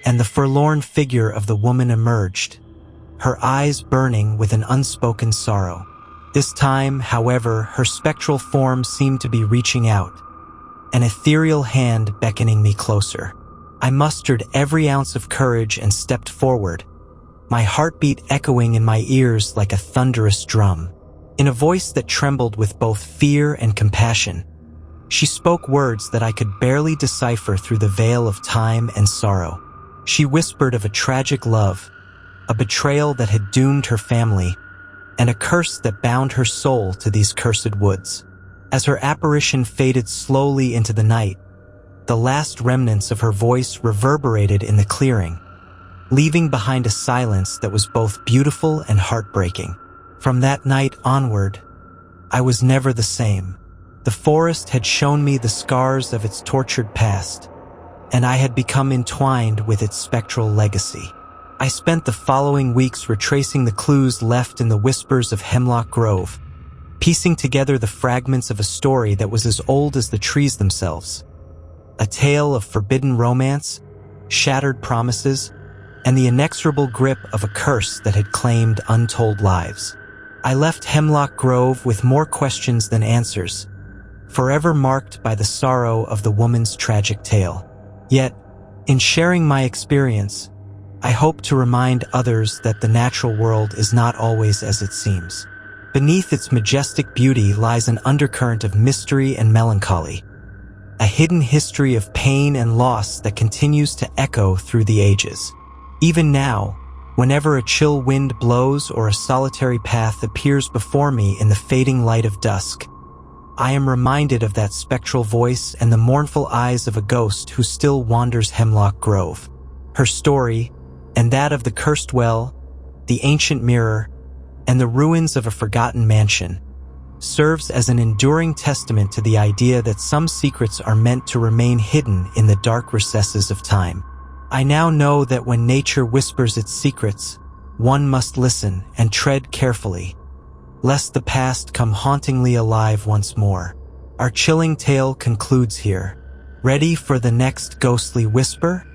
and the forlorn figure of the woman emerged, her eyes burning with an unspoken sorrow. This time, however, her spectral form seemed to be reaching out, an ethereal hand beckoning me closer. I mustered every ounce of courage and stepped forward, my heartbeat echoing in my ears like a thunderous drum. In a voice that trembled with both fear and compassion, she spoke words that I could barely decipher through the veil of time and sorrow. She whispered of a tragic love, a betrayal that had doomed her family, and a curse that bound her soul to these cursed woods. As her apparition faded slowly into the night, the last remnants of her voice reverberated in the clearing, leaving behind a silence that was both beautiful and heartbreaking. From that night onward, I was never the same. The forest had shown me the scars of its tortured past, and I had become entwined with its spectral legacy. I spent the following weeks retracing the clues left in the whispers of Hemlock Grove, piecing together the fragments of a story that was as old as the trees themselves. A tale of forbidden romance, shattered promises, and the inexorable grip of a curse that had claimed untold lives. I left Hemlock Grove with more questions than answers, forever marked by the sorrow of the woman's tragic tale. Yet, in sharing my experience, I hope to remind others that the natural world is not always as it seems. Beneath its majestic beauty lies an undercurrent of mystery and melancholy, a hidden history of pain and loss that continues to echo through the ages. Even now, whenever a chill wind blows or a solitary path appears before me in the fading light of dusk, I am reminded of that spectral voice and the mournful eyes of a ghost who still wanders Hemlock Grove. Her story, and that of the cursed well, the ancient mirror, and the ruins of a forgotten mansion, serves as an enduring testament to the idea that some secrets are meant to remain hidden in the dark recesses of time. I now know that when nature whispers its secrets, one must listen and tread carefully, lest the past come hauntingly alive once more. Our chilling tale concludes here. Ready for the next ghostly whisper?